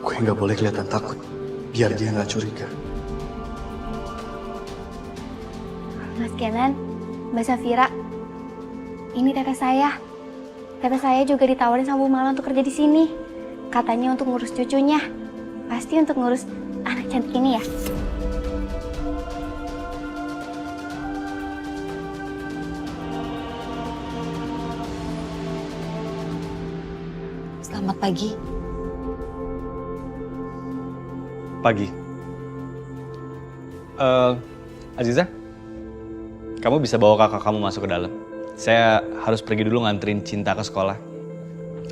Gue nggak boleh kelihatan takut, biar dia nggak curiga. Mas Kenan, Mbak Safira, ini teteh saya. Teteh saya juga ditawarin sama Bu Mala untuk kerja di sini. Katanya untuk ngurus cucunya. Pasti untuk ngurus anak cantik ini ya. Selamat pagi. Pagi. Aziza, kamu bisa bawa kakak kamu masuk ke dalam. Saya harus pergi dulu nganterin Cinta ke sekolah.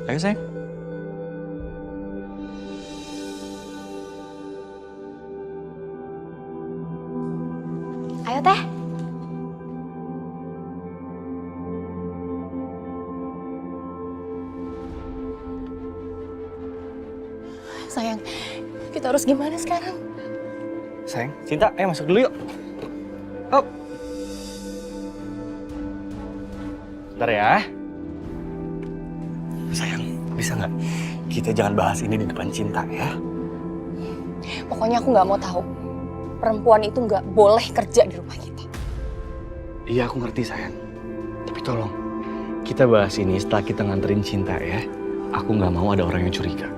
Ayo sayang. Ayo teh. Sayang, kita harus gimana sekarang? Sayang, Cinta, ayo masuk dulu yuk. Hop. Bentar ya. Sayang, bisa nggak kita jangan bahas ini di depan Cinta ya? Pokoknya aku nggak mau tahu. Perempuan itu nggak boleh kerja di rumah kita. Iya, aku ngerti sayang. Tapi tolong, kita bahas ini setelah kita nganterin Cinta ya. Aku nggak mau ada orang yang curiga.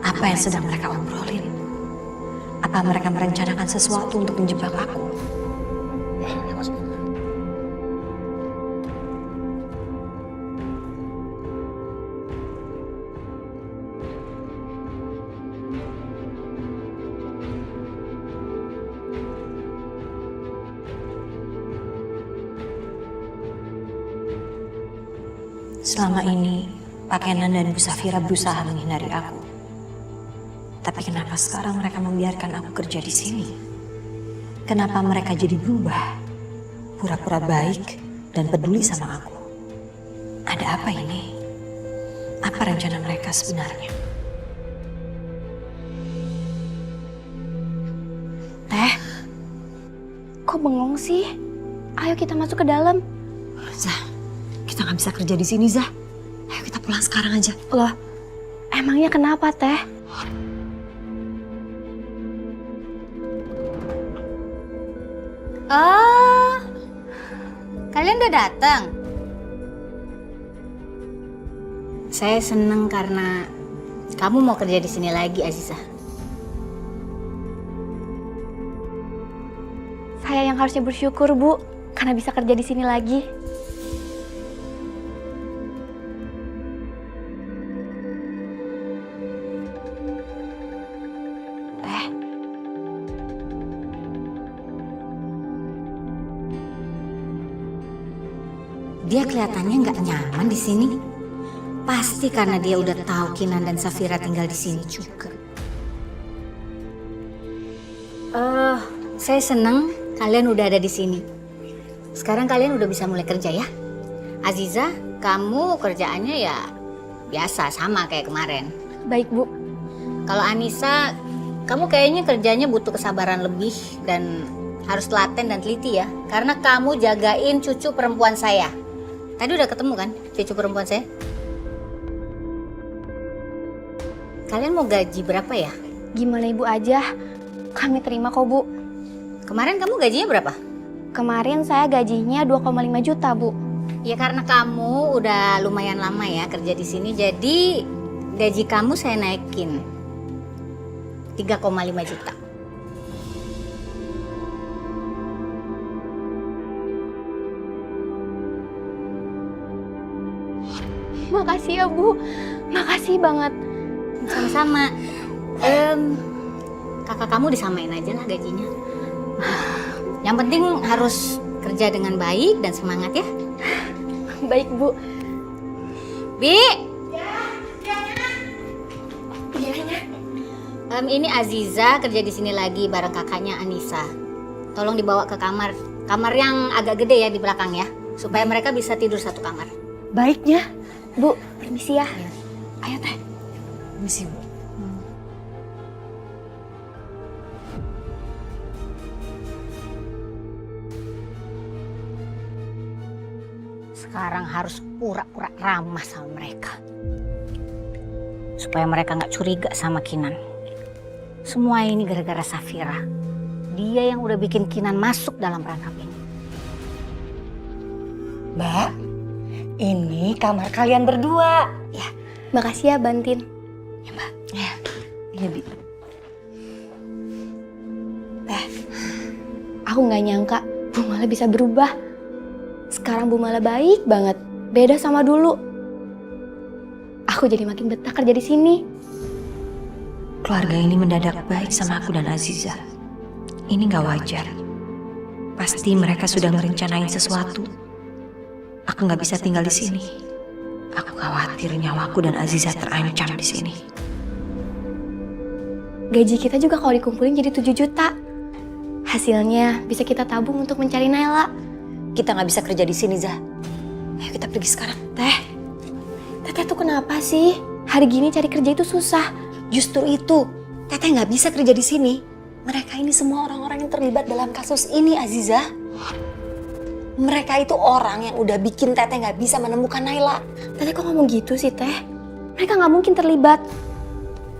Apa yang sedang mereka obrolin? Apa mereka merencanakan sesuatu untuk menjebak aku? Ya masuk. Selama ini, Pak Kenan dan Bu Safira berusaha menghindari aku. Tapi kenapa sekarang mereka membiarkan aku kerja di sini? Kenapa mereka jadi berubah? Pura-pura baik dan peduli sama aku. Ada apa ini? Apa rencana mereka sebenarnya? Teh, kok bengong sih? Ayo kita masuk ke dalam. Zah, kita nggak bisa kerja di sini, Zah. Ayo kita pulang sekarang aja. Loh, emangnya kenapa teh? Oh, kalian udah datang? Saya seneng karena kamu mau kerja di sini lagi, Aziza. Saya yang harusnya bersyukur, Bu, karena bisa kerja di sini lagi. Teh, Dia kelihatannya nggak nyaman di sini. Pasti karena dia udah tahu Kinan dan Safira tinggal di sini juga. Saya seneng kalian udah ada di sini. Sekarang kalian udah bisa mulai kerja ya. Aziza, kamu kerjaannya ya biasa sama kayak kemarin. baik Bu. Kalau Anissa, kamu kayaknya kerjanya butuh kesabaran lebih dan harus telaten dan teliti ya. Karena kamu jagain cucu perempuan saya. Tadi udah ketemu kan cucu perempuan saya? Kalian mau gaji berapa ya? Gimana Ibu aja? Kami terima kok, Bu. Kemarin kamu gajinya berapa? Kemarin saya gajinya 2,5 juta, Bu. Ya karena kamu udah lumayan lama ya kerja di sini, jadi gaji kamu saya naikin 3,5 juta. Makasih ya, Bu. Makasih banget. Sama-sama. Kakak kamu disamain aja lah gajinya. Yang penting harus kerja dengan baik dan semangat ya. Baik, Bu. Bi. Ini Aziza kerja di sini lagi bareng kakaknya Anissa. Tolong dibawa ke kamar yang agak gede ya di belakang ya, supaya mereka bisa tidur satu kamar. Baiknya. Bu, permisi ya. Ayo Teh. Permisi, Bu. Sekarang harus pura-pura ramah sama mereka. Supaya mereka nggak curiga sama Kinan. Semua ini gara-gara Safira. Dia yang udah bikin Kinan masuk dalam perangkap ini. Mbak, ini kamar kalian berdua. Ya, makasih ya Bantin. Iya, Bi. Aku nggak nyangka Bu Mala bisa berubah. Sekarang Bu Mala baik banget, beda sama dulu. Aku jadi makin betah kerja di sini. Keluarga ini mendadak baik sama aku dan Aziza. Ini gak wajar. Pasti mereka sudah merencanain sesuatu. Aku gak bisa tinggal di sini. Aku khawatir nyawaku dan Aziza terancam di sini. Gaji kita juga kalau dikumpulin jadi 7 juta. Hasilnya bisa kita tabung untuk mencari Naila. Kita gak bisa kerja di sini, Zah. Ayo kita pergi sekarang. Teteh tuh kenapa sih? Hari gini cari kerja itu susah. Justru itu, Teteh gak bisa kerja di sini. Mereka ini semua orang-orang yang terlibat dalam kasus ini, Aziza. Mereka itu orang yang udah bikin Teteh gak bisa menemukan Naila. Teteh kok ngomong gitu sih, Teh? Mereka nggak mungkin terlibat.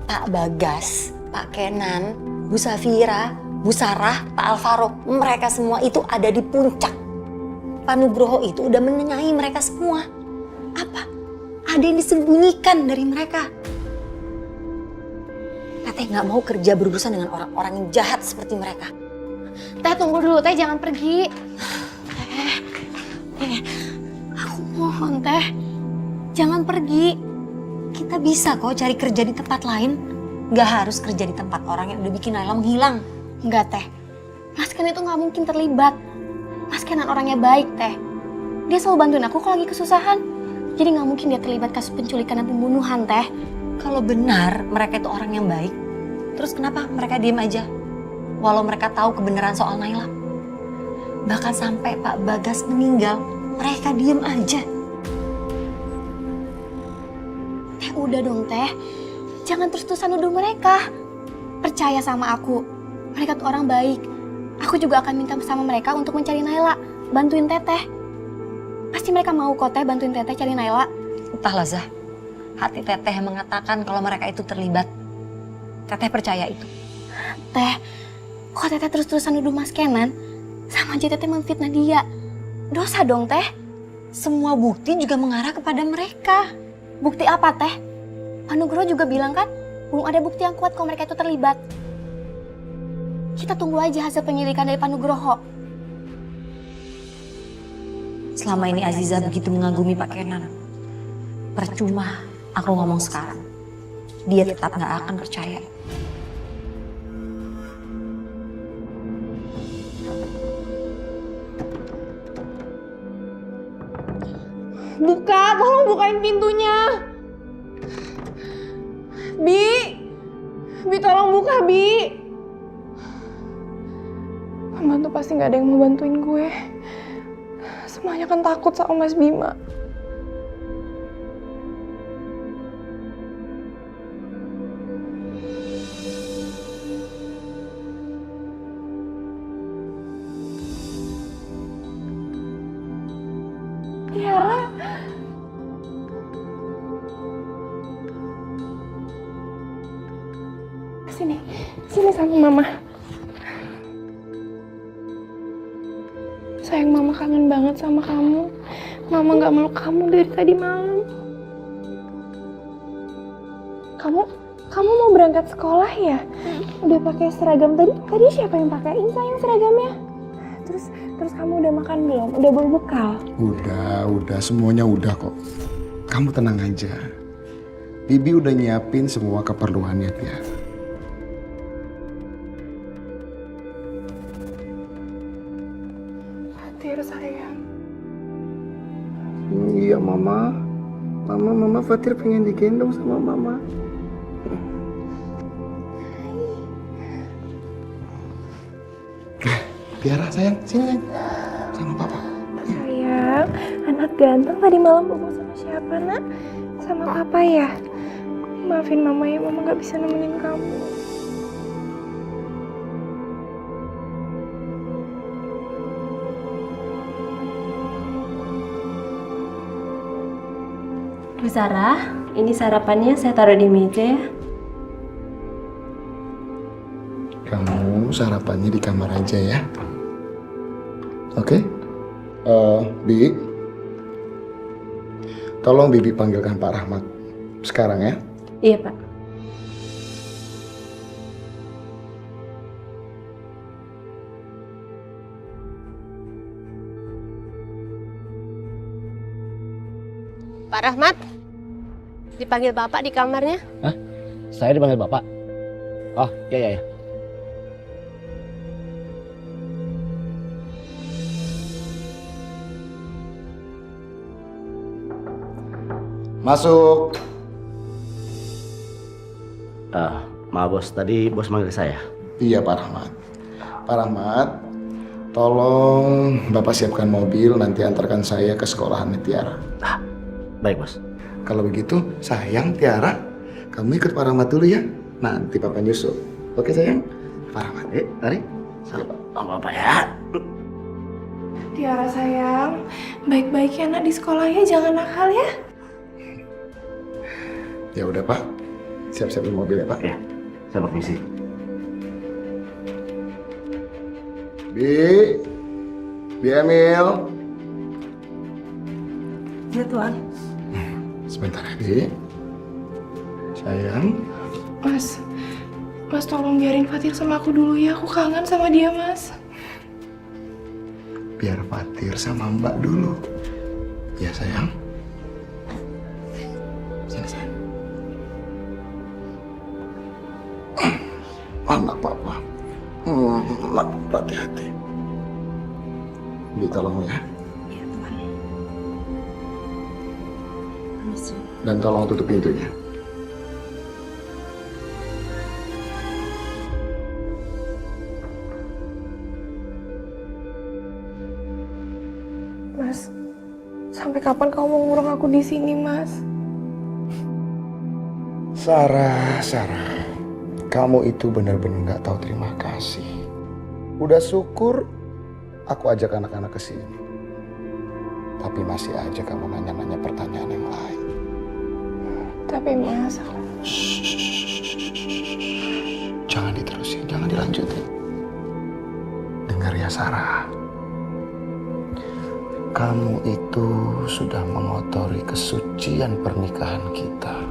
Pak Bagas, Pak Kenan, Bu Safira, Bu Sarah, Pak Alvaro, mereka semua itu ada di puncak. Pak Nugroho itu udah menanyai mereka semua. Apa? Ada yang disembunyikan dari mereka. Teteh nggak mau kerja berurusan dengan orang-orang yang jahat seperti mereka. Teh tunggu dulu, Teh jangan pergi. Aku mohon Teh, jangan pergi. Kita bisa kok cari kerja di tempat lain. Gak harus kerja di tempat orang yang udah bikin Naila menghilang. Enggak Teh, Mas Kenan itu nggak mungkin terlibat. Mas Kenan orangnya baik Teh. Dia selalu bantuin aku kalau lagi kesusahan. Jadi nggak mungkin dia terlibat kasus penculikan dan pembunuhan Teh. Kalau benar mereka itu orang yang baik, terus kenapa mereka diem aja? Walau mereka tahu kebenaran soal Naila. Bahkan sampai Pak Bagas meninggal, mereka diem aja. Teh udah dong Teh, jangan terus-terusan nuduh mereka. Percaya sama aku, mereka tuh orang baik. Aku juga akan minta sama mereka untuk mencari Naila, bantuin Teteh. Pasti mereka mau kok Teh bantuin Teteh cari Naila. Entahlah Zah, hati Teteh mengatakan kalau mereka itu terlibat. Teteh percaya itu. Teh, kok Teteh terus-terusan nuduh Mas Kenan, sama aja Teteh memfitnah dia. Dosa dong Teh. Semua bukti juga mengarah kepada mereka. Bukti apa Teh? Pak Nugroho juga bilang kan, belum ada bukti yang kuat kalau mereka itu terlibat. Kita tunggu aja hasil penyelidikan dari Pak Nugroho. Selama ini Aziza begitu mengagumi Pak Kenan. Percuma aku ngomong sekarang. Dia tetap gak akan percaya. Buka, tolong bukain pintunya. Bi tolong buka, Bi. Pembantu pasti gak ada yang mau bantuin gue. Semuanya kan takut sama Mas Bima. Tiara. Sini sama Mama. Sayang, Mama kangen banget sama kamu. Mama gak meluk kamu dari tadi malam. Kamu mau berangkat sekolah ya? Udah pakai seragam tadi? Tadi siapa yang pakaiin sayang seragamnya? Terus kamu udah makan belum? Udah bawa bekal? Udah, semuanya udah kok. Kamu tenang aja. Bibi udah nyiapin semua keperluannya, Tiara. Fatir sayang. Iya, Mama. Mama Fatir pengen digendong sama Mama. Tiara, sayang, sini sayang. Sama Papa. Sayang, anak ganteng tadi malam bobo sama siapa, Nak? Sama Papa ya? Maafin Mama ya, Mama gak bisa nemenin kamu. Bu Sarah, ini sarapannya saya taruh di meja ya. Kamu sarapannya di kamar aja ya. Oke? Bi, tolong Bibi panggilkan Pak Rahmat sekarang ya. Iya Pak. Pak Rahmat, dipanggil Bapak di kamarnya. Hah? Saya dipanggil Bapak? Oh, iya. Masuk. Maaf bos, tadi bos manggil saya. Iya Pak Rahmat. Pak Rahmat, tolong Bapak siapkan mobil nanti antarkan saya ke sekolahan Tiara. Baik bos. Kalau begitu, sayang Tiara, kamu ikut Pak Rahmat dulu ya. Nanti Papa nyusul. Oke sayang? Pak Rahmat, mari. Sama Bapak ya. Tiara sayang, baik-baik ya nak di sekolahnya, jangan nakal ya. Ya udah Pak, siap-siapin mobil ya Pak. Ya, saya permisi. Bi Emil. Ya Tuan. Sebentar ya Bi. Sayang. Mas tolong biarin Fatir sama aku dulu ya, aku kangen sama dia Mas. Biar Fatir sama Mbak dulu. Ya sayang. Sini sayang. Anak Papa. Anak hati-hati. Bi tolong ya. Iya Tuhan. Dan tolong tutup pintunya. Mas, sampai kapan kamu mau ngurung aku di sini, Mas? Sarah, kamu itu benar-benar gak tahu terima kasih. Udah syukur aku ajak anak-anak ke sini. Tapi masih aja kamu nanya-nanya pertanyaan yang lain. Tapi Mas, Jangan diterusin, jangan dilanjutin. Dengar ya Sarah. Kamu itu sudah mengotori kesucian pernikahan kita.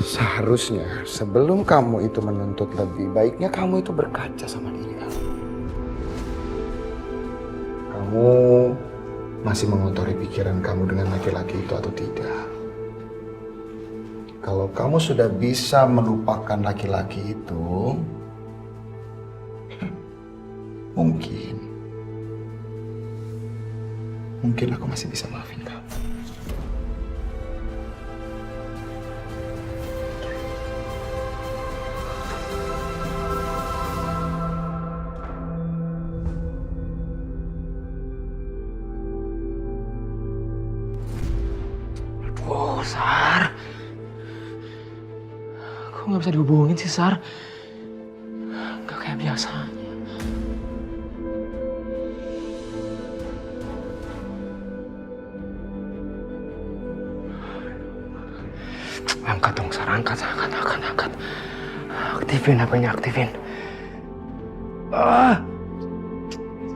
Seharusnya sebelum kamu itu menuntut lebih, baiknya kamu itu berkaca sama diri kamu. Kamu masih mengotori pikiran kamu dengan laki-laki itu atau tidak? Kalau kamu sudah bisa melupakan laki-laki itu, mungkin aku masih bisa maafin kamu. Wow, Sar. Kok nggak bisa dihubungin sih, Sar? Nggak kayak biasanya. Angkat dong, Sar. Angkat. Aktifin HP-nya, aktifin.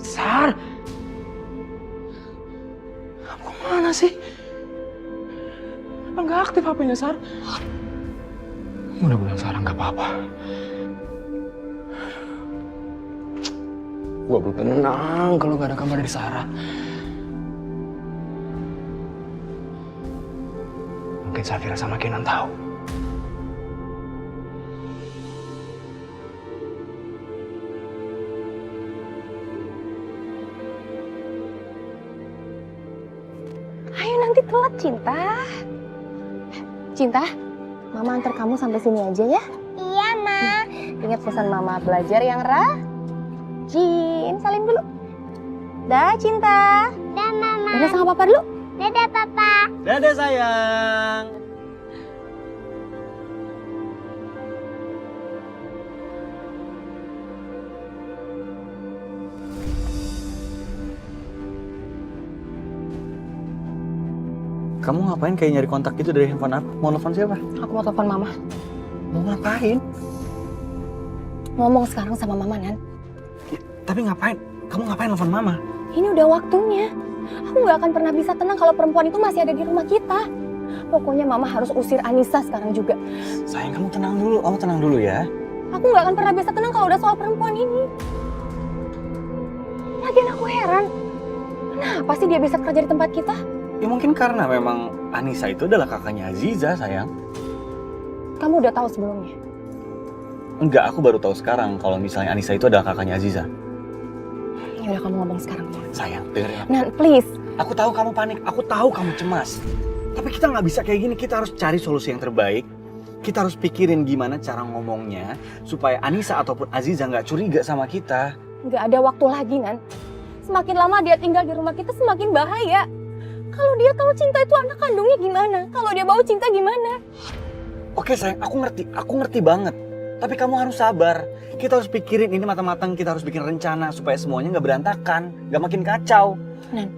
Sar. Kamu kemana sih? Nggak aktif HP-nya, Sar. Mudah-mudahan Sarah nggak apa-apa. Gua belum tenang kalau nggak ada kabar dari Sarah. Mungkin Safira sama Kenan tahu. ayo nanti telat Cinta, Mama antar kamu sampai sini aja ya. Iya, Ma. Ingat pesan Mama, belajar yang rajin. Salim dulu. Dah, Cinta. Dah, Mama. Dadah sama Papa dulu. Dadah, Papa. Dadah sayang. Kamu ngapain kayak nyari kontak gitu dari handphone aku? Mau nelfon siapa? Aku mau telepon mama. Mau ngapain? Ngomong sekarang sama mama, Nan. Tapi ngapain? Kamu ngapain nelfon mama? Ini udah waktunya. Aku nggak akan pernah bisa tenang kalau perempuan itu masih ada di rumah kita. Pokoknya mama harus usir Anissa sekarang juga. Sayang, kamu tenang dulu ya. Aku nggak akan pernah bisa tenang kalau udah soal perempuan ini. Lagian aku heran, kenapa sih dia bisa kerja di tempat kita? Ya mungkin karena memang Anissa itu adalah kakaknya Aziza, sayang. Kamu udah tahu sebelumnya? Enggak, aku baru tahu sekarang kalau misalnya Anissa itu adalah kakaknya Aziza. Ya udah, kamu ngomong sekarang. Sayang, dengerin aku. Nan, please. Aku tahu kamu panik, aku tahu kamu cemas. Tapi kita nggak bisa kayak gini, kita harus cari solusi yang terbaik. Kita harus pikirin gimana cara ngomongnya supaya Anissa ataupun Aziza nggak curiga sama kita. Nggak ada waktu lagi, Nan. Semakin lama dia tinggal di rumah kita, semakin bahaya. Kalau dia tahu Cinta itu anak kandungnya gimana? Kalau dia bawa Cinta gimana? Oke sayang, aku ngerti banget. Tapi kamu harus sabar. Kita harus pikirin ini matang-matang, kita harus bikin rencana supaya semuanya nggak berantakan, nggak makin kacau. Nan,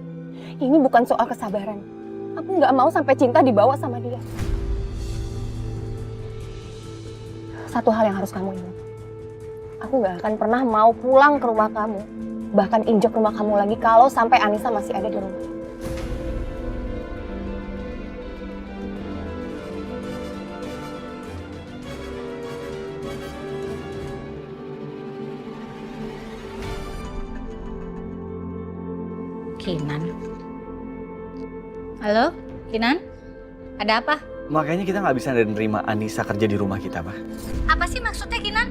ini bukan soal kesabaran. Aku nggak mau sampai Cinta dibawa sama dia. Satu hal yang harus kamu ingat. Aku nggak akan pernah mau pulang ke rumah kamu. Bahkan injak rumah kamu lagi kalau sampai Anissa masih ada di rumah. Kinan. Halo, Kinan? Ada apa? Makanya kita nggak bisa nerima Anissa kerja di rumah kita, Pak. Apa sih maksudnya, Kinan?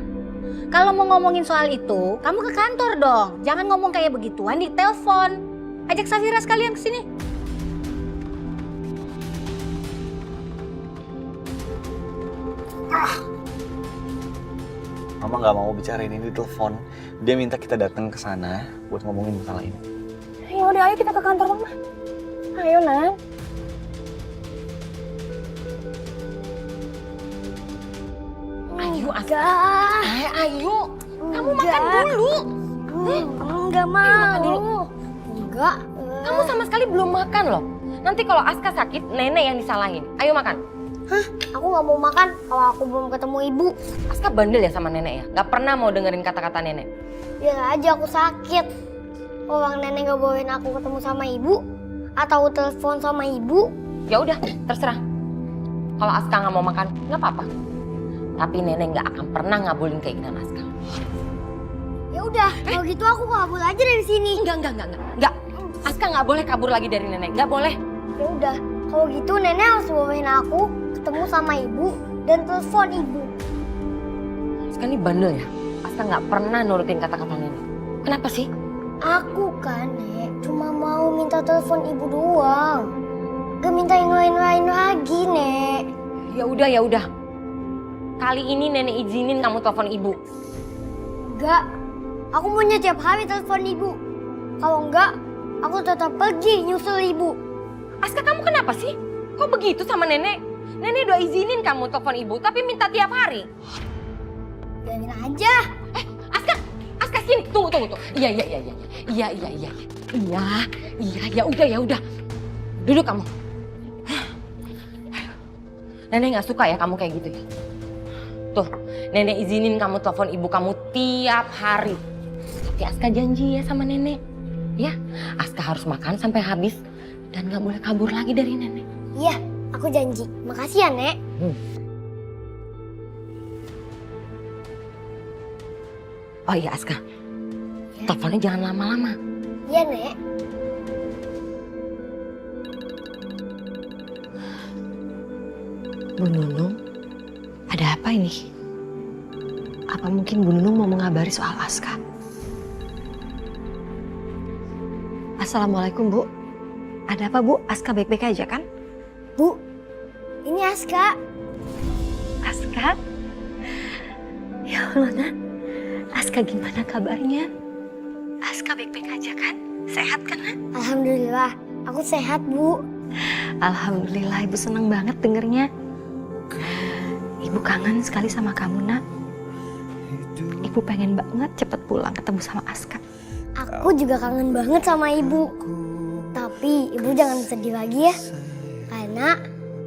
Kalau mau ngomongin soal itu, kamu ke kantor dong. Jangan ngomong kayak begituan di telepon. Ajak Safira sekalian ke sini. Mama nggak mau bicarain ini di telepon. Dia minta kita datang ke sana buat ngomongin masalah ini. Ya udah, ayo kita ke kantor mama. Ayo, Nan. Ayo, Aska. Ayo. Kamu makan dulu. Enggak mau. Makan dulu. Enggak. Kamu sama sekali belum makan loh. Nanti kalau Aska sakit, nenek yang disalahin. Ayo makan. Hah? Aku nggak mau makan kalau aku belum ketemu ibu. Aska bandel ya sama nenek ya? Gak pernah mau dengerin kata-kata nenek. Biar aja aku sakit. Orang nenek nggak bolehin aku ketemu sama ibu atau telepon sama ibu. Ya udah, terserah. Kalau Aska nggak mau makan, nggak apa-apa. Tapi nenek nggak akan pernah ngabulin keinginan Aska. Ya udah, kalau gitu aku kabur aja dari sini. Enggak. Aska nggak boleh kabur lagi dari nenek, nggak boleh. Ya udah, kalau gitu nenek harus bolehin aku ketemu sama ibu dan telepon ibu. Aska ini bandel ya. Aska nggak pernah nurutin kata-kata nenek. Kenapa sih? Aku kan, Nek, cuma mau minta telepon ibu doang. Gak minta yang lain-lain lagi, Nek. Ya udah. Kali ini nenek izinin kamu telepon ibu. Enggak, aku maunya tiap hari telepon ibu. Kalau enggak, aku tetap pergi nyusul ibu. Aska, kamu kenapa sih? Kok begitu sama nenek? Nenek udah izinin kamu telepon ibu, tapi minta tiap hari. Biarin aja. Aska sini, tunggu. Iya. Ya udah. Duduk kamu. Nenek nggak suka ya kamu kayak gitu ya. Tuh, nenek izinin kamu telepon ibu kamu tiap hari. Tapi Aska janji ya sama nenek. Ya, Aska harus makan sampai habis dan nggak boleh kabur lagi dari nenek. Iya, aku janji. Makasih ya, Nek. Oh iya Aska, teleponnya jangan lama-lama. Iya, Nek. Bu Nunung, ada apa ini? Apa mungkin Bu Nunung mau mengabari soal Aska? Assalamualaikum, Bu. Ada apa, Bu? Aska baik-baik aja kan? Bu, ini Aska. Aska? Ya Allah, Nak. Aska gimana kabarnya? Aska baik-baik aja kan? Sehat kan, Nak? Alhamdulillah, aku sehat, Bu. Alhamdulillah, Ibu senang banget dengernya. Ibu kangen sekali sama kamu, Nak. Ibu pengen banget cepet pulang ketemu sama Aska. Aku juga kangen banget sama ibu. Tapi ibu jangan sedih lagi ya. Karena Karena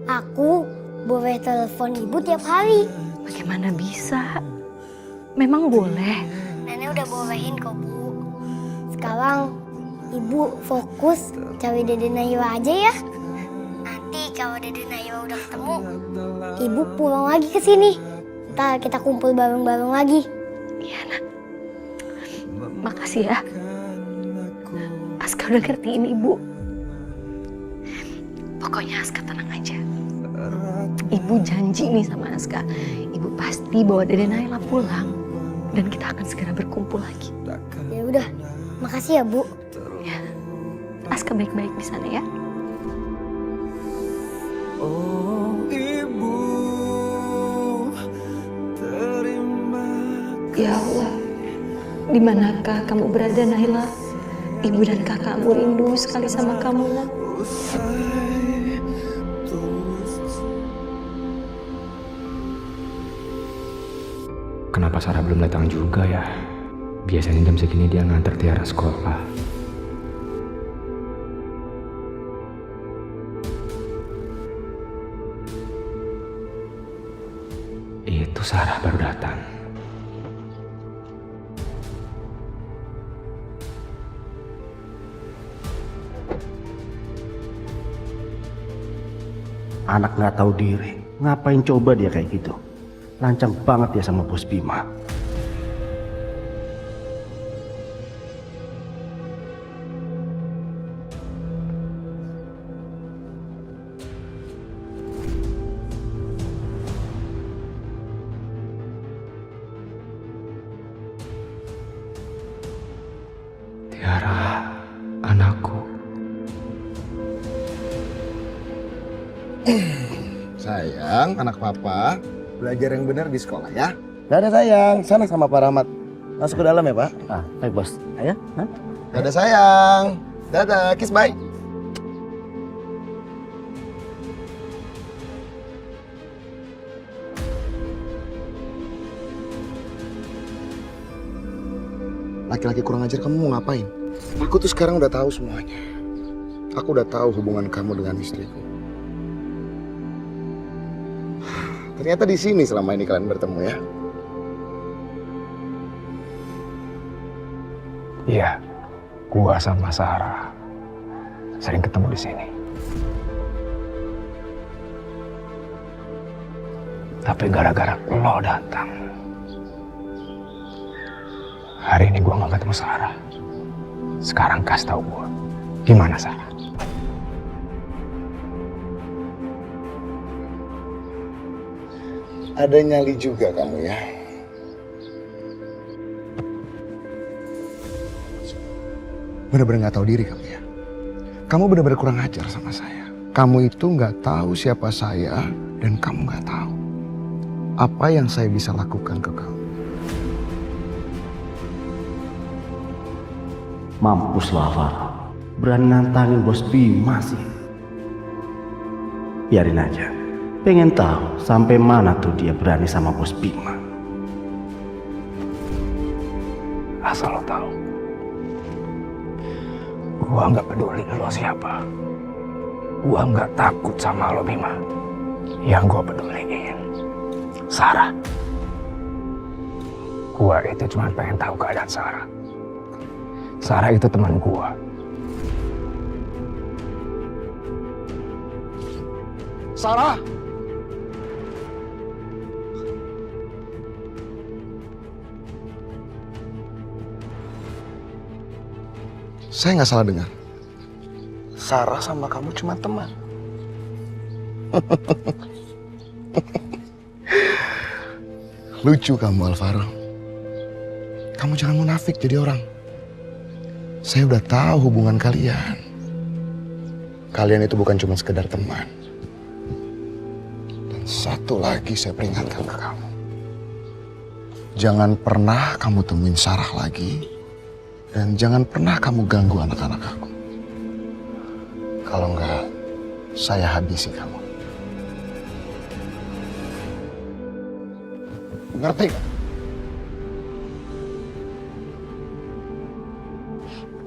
aku boleh telepon ibu tiap hari. Bagaimana bisa? Memang boleh. Nenek udah bolehin kok, Bu. Sekarang ibu fokus cari Dede Naila aja ya. Nanti kalau Dede Naila udah ketemu, ibu pulang lagi ke sini. Ntar kita kumpul bareng-bareng lagi. Iya, Nak. Makasih ya. Aska udah ngertiin ibu. Pokoknya Aska tenang aja. Ibu janji nih sama Aska. Ibu pasti bawa Dede Naila pulang. Dan kita akan segera berkumpul lagi. Ya udah, makasih ya, Bu. Ya. Aska baik-baik di sana ya. Ya Allah, di manakah kamu berada, Naila? Ibu dan kakakmu rindu sekali sama kamu, Nak. Kenapa Sarah belum datang juga ya? Biasanya jam segini dia nganter Tiara sekolah. Itu Sarah baru datang. Anak nggak tahu diri. Ngapain coba dia kayak gitu? Lancang banget ya sama Bos Bima. Tiara, anakku. Sayang, anak papa, belajar yang benar di sekolah ya. Dadah sayang, sana sama Pak Rahmat. Masuk ke dalam ya Pak. Ah, baik Bos. Ayo. Dadah sayang. Dadah, kiss bye. Laki-laki kurang ajar, kamu mau ngapain? Aku tuh sekarang udah tahu semuanya. Aku udah tahu hubungan kamu dengan istriku. Ternyata di sini selama ini kalian bertemu ya. Iya, gua sama Sarah sering ketemu di sini. Tapi gara-gara lo datang, hari ini gua nggak ketemu Sarah. Sekarang kasih tahu gua, gimana Sarah? Ada nyali juga kamu ya. Bener-bener gak tahu diri kamu ya. Kamu bener-bener kurang ajar sama saya. Kamu itu gak tahu siapa saya dan kamu gak tahu apa yang saya bisa lakukan ke kamu. Mampus lah Farah. Berani nantangin Bos Bima sih. Biarin aja. Pengen tahu sampai mana tuh dia berani sama Bos Bima. Asal lo tahu, gua nggak peduli lo siapa. Gua nggak takut sama lo Bima. Yang gua peduliin Sarah. Gua itu cuma pengen tahu keadaan Sarah. Sarah itu teman gua. Sarah! Saya nggak salah dengar. Sarah sama kamu cuma teman. Lucu kamu Alvaro. Kamu jangan munafik jadi orang. Saya udah tahu hubungan kalian. Kalian itu bukan cuma sekedar teman. Dan satu lagi saya peringatkan ke kamu. Jangan pernah kamu temuin Sarah lagi. Dan jangan pernah kamu ganggu anak-anak aku. Kalau enggak, saya habisi kamu. Ngerti gak?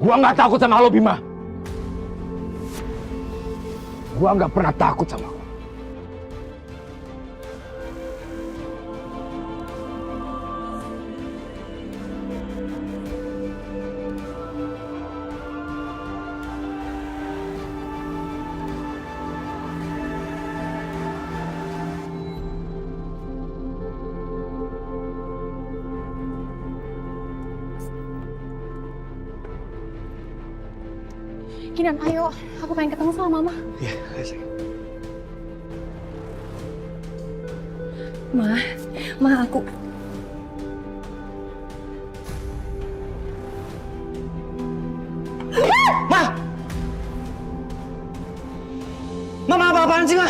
Gua nggak takut sama lo Bima. Gua nggak pernah takut sama lo. Kinan, ayo. Aku pengen ketemu sama Mama. Iya, ayo sayang. Ma, aku... Mama apa-apaan sih, Ma?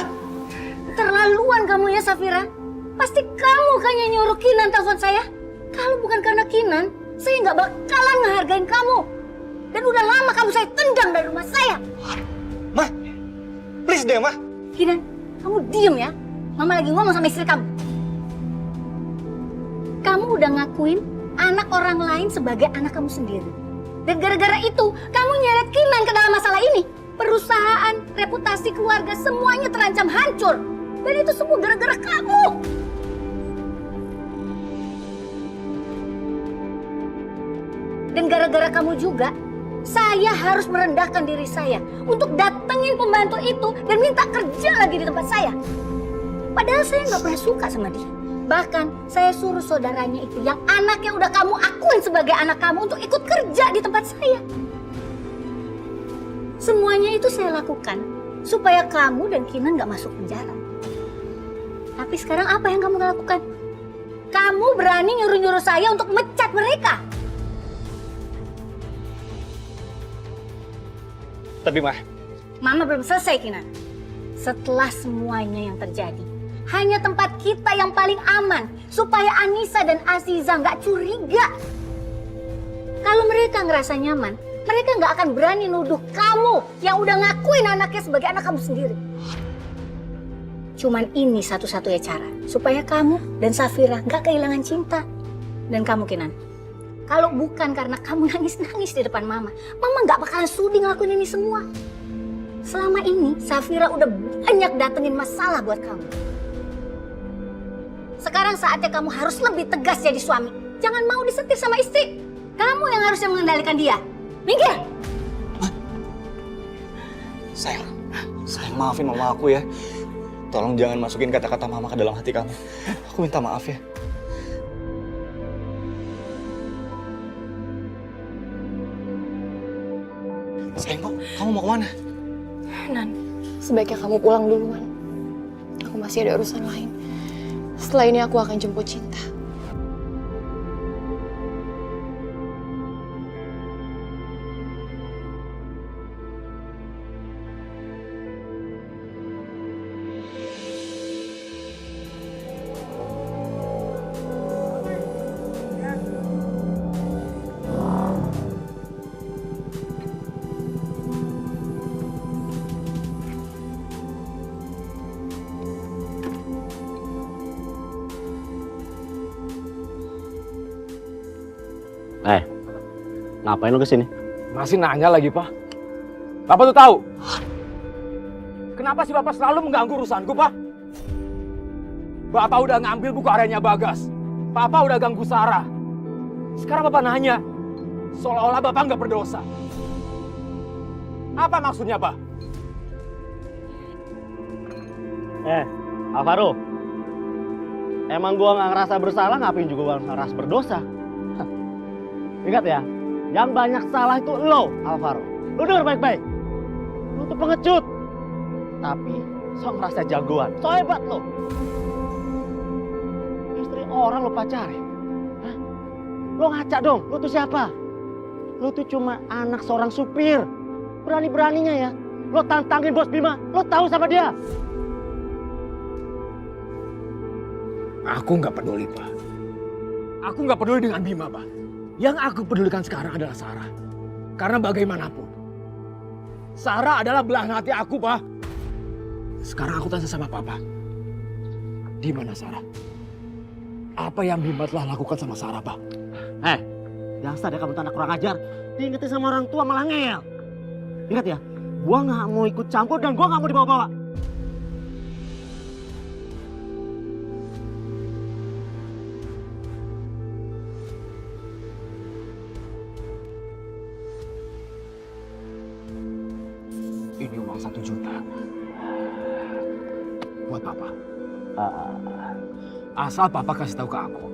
Terlaluan kamu ya, Safira. Pasti kamu kan yang nyuruh Kinan telepon saya. Kalau bukan karena Kinan, saya nggak bakalan ngehargain kamu. Dan udah lama kamu saya tendang dari rumah saya. Ma, please deh, Ma. Kinan, kamu diem ya. Mama lagi ngomong sama istri kamu. Kamu udah ngakuin anak orang lain sebagai anak kamu sendiri. Dan gara-gara itu, kamu nyeret Kinan ke dalam masalah ini. Perusahaan, reputasi keluarga, semuanya terancam hancur. Dan itu semua gara-gara kamu. Dan gara-gara kamu juga, saya harus merendahkan diri saya untuk datengin pembantu itu dan minta kerja lagi di tempat saya. Padahal saya nggak pernah suka sama dia. Bahkan saya suruh saudaranya itu yang anaknya udah kamu akuin sebagai anak kamu untuk ikut kerja di tempat saya. Semuanya itu saya lakukan supaya kamu dan Kinan nggak masuk penjara. Tapi sekarang apa yang kamu lakukan? Kamu berani nyuruh-nyuruh saya untuk mecat mereka. Tapi, Ma. Mama belum selesai, Kinan. Setelah semuanya yang terjadi, hanya tempat kita yang paling aman supaya Anissa dan Aziza nggak curiga. Kalau mereka ngerasa nyaman, mereka nggak akan berani nuduh kamu yang udah ngakuin anaknya sebagai anak kamu sendiri. Cuman ini satu-satunya cara supaya kamu dan Safira nggak kehilangan cinta. Dan kamu, Kinan, kalau bukan karena kamu nangis-nangis di depan Mama, Mama nggak bakalan sudi ngelakuin ini semua. Selama ini, Safira udah banyak datengin masalah buat kamu. Sekarang saatnya kamu harus lebih tegas jadi suami. Jangan mau disetir sama istri. Kamu yang harusnya mengendalikan dia. Minggir! Sayang maafin Mama aku ya. Tolong jangan masukin kata-kata Mama ke dalam hati kamu. Aku minta maaf ya. Sayang, kamu mau kemana? Nan, sebaiknya kamu pulang duluan. Aku masih ada urusan lain. Setelah ini aku akan jemput Cinta. Ngapain lu kesini? Masih nanya lagi, Pak. Bapak tuh tahu? Kenapa sih Bapak selalu mengganggu urusanku, Pak? Bapak udah ngambil buku hariannya Bagas. Papa udah ganggu Sarah. Sekarang Bapak nanya, seolah-olah Bapak nggak berdosa. Apa maksudnya, Pak? Alvaro. Emang gua nggak ngerasa bersalah, ngapain juga gua ngerasa berdosa? Ingat ya, yang banyak salah itu lo, Alvaro. Lo denger baik-baik. Lo tuh pengecut. Tapi, sok ngerasa jagoan. So hebat lo. Istri orang lo pacarin. Hah? Lo ngaca dong, lo tuh siapa? Lo tuh cuma anak seorang supir. Berani-beraninya ya. Lo tantangin Bos Bima, lo tahu sama dia. Aku nggak peduli, Pak. Aku nggak peduli dengan Bima, Pak. Yang aku pedulikan sekarang adalah Sarah. Karena bagaimanapun, Sarah adalah belahan hati aku, Pak. Sekarang aku tanya sama Papa. Di mana Sarah? Apa yang Bima telah lakukan sama Sarah, Pak? Biasa deh kamu tuh anak kurang ajar. Diingetin sama orang tua malah ngeyel. Ingat ya, Gua nggak mau ikut campur dan gua nggak mau dibawa-bawa. Ini uang 1 juta. Buat papa. Asal papa kasih tahu ke aku.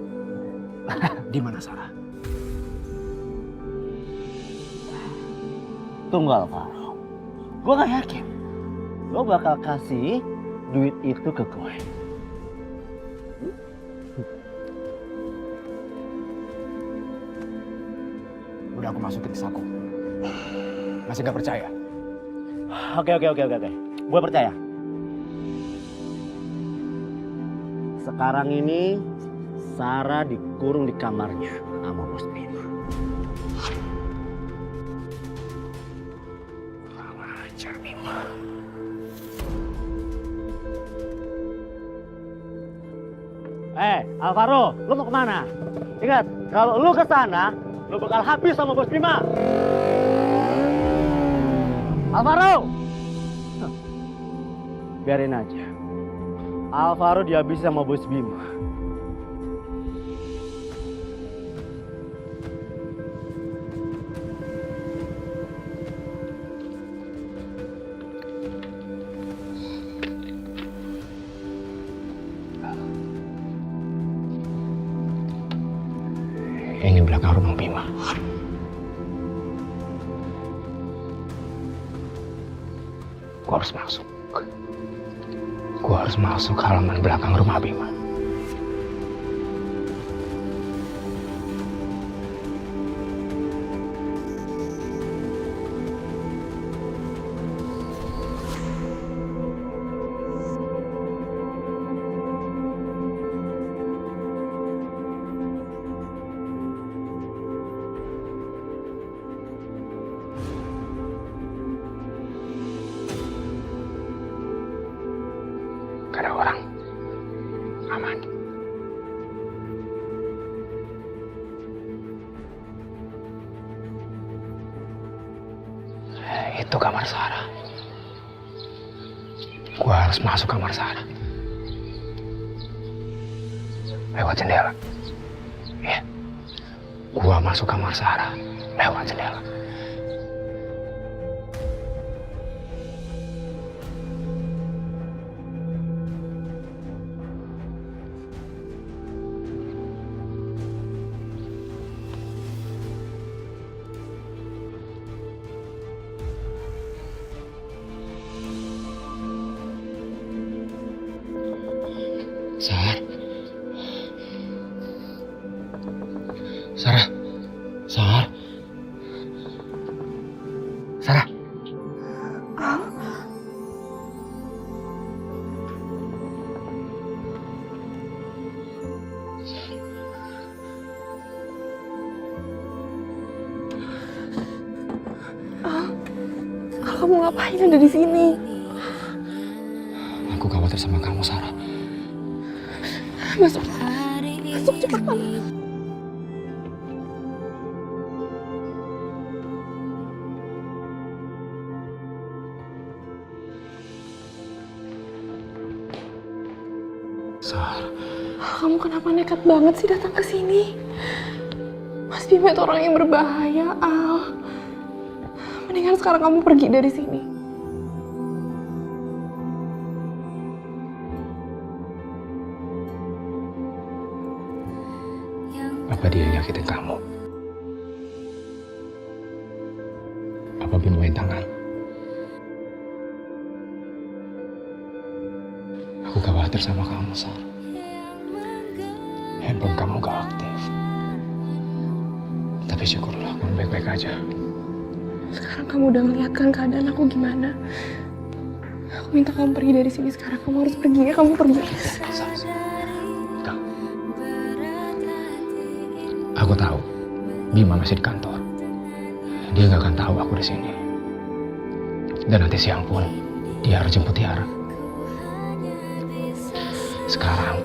Di mana Sarah? Tunggu Alvaro. Gue gak yakin lo bakal kasih duit itu ke gue. Udah aku masukin ke saku. Masih gak percaya? Oke. Gue percaya. Sekarang ini Sarah dikurung di kamarnya sama Bos Bima. Kurang ajar Bima. Alvaro, lu mau kemana? Ingat, kalau lu ke sana, lu bakal habis sama Bos Bima. Alvaro! Biarin aja. Alvaro dihabisi sama Bos Bima. Ini belakang rumah Bima. Gua harus masuk. Gua harus masuk halaman belakang rumah Bima. Gak ada orang. Aman. Itu kamar Sarah. Gua harus masuk kamar Sarah. Lewat jendela. Ya. Gua masuk kamar Sarah lewat jendela. Sarah. Kamu ngapain ada di sini? Aku khawatir sama kamu, Sarah. Masuk cepat. Sarah. Kamu kenapa nekat banget sih datang ke sini? Mas Bima itu orang yang berbahaya, Al. Mendingan sekarang kamu pergi dari sini. Apa dia nyakitin kamu? Apa Bima main tangan? Aku khawatir sama kamu, Sarah. Handphone kamu gak aktif. Tapi syukurlah kamu baik-baik aja. Sekarang kamu udah ngeliat kan keadaan aku gimana. Aku minta kamu pergi dari sini sekarang. Kamu harus pergi ya, kamu pergi. Aku tahu Bima masih di kantor. Dia gak akan tahu aku di sini. Dan nanti siang pun dia harus jemput Tiara. Sekarang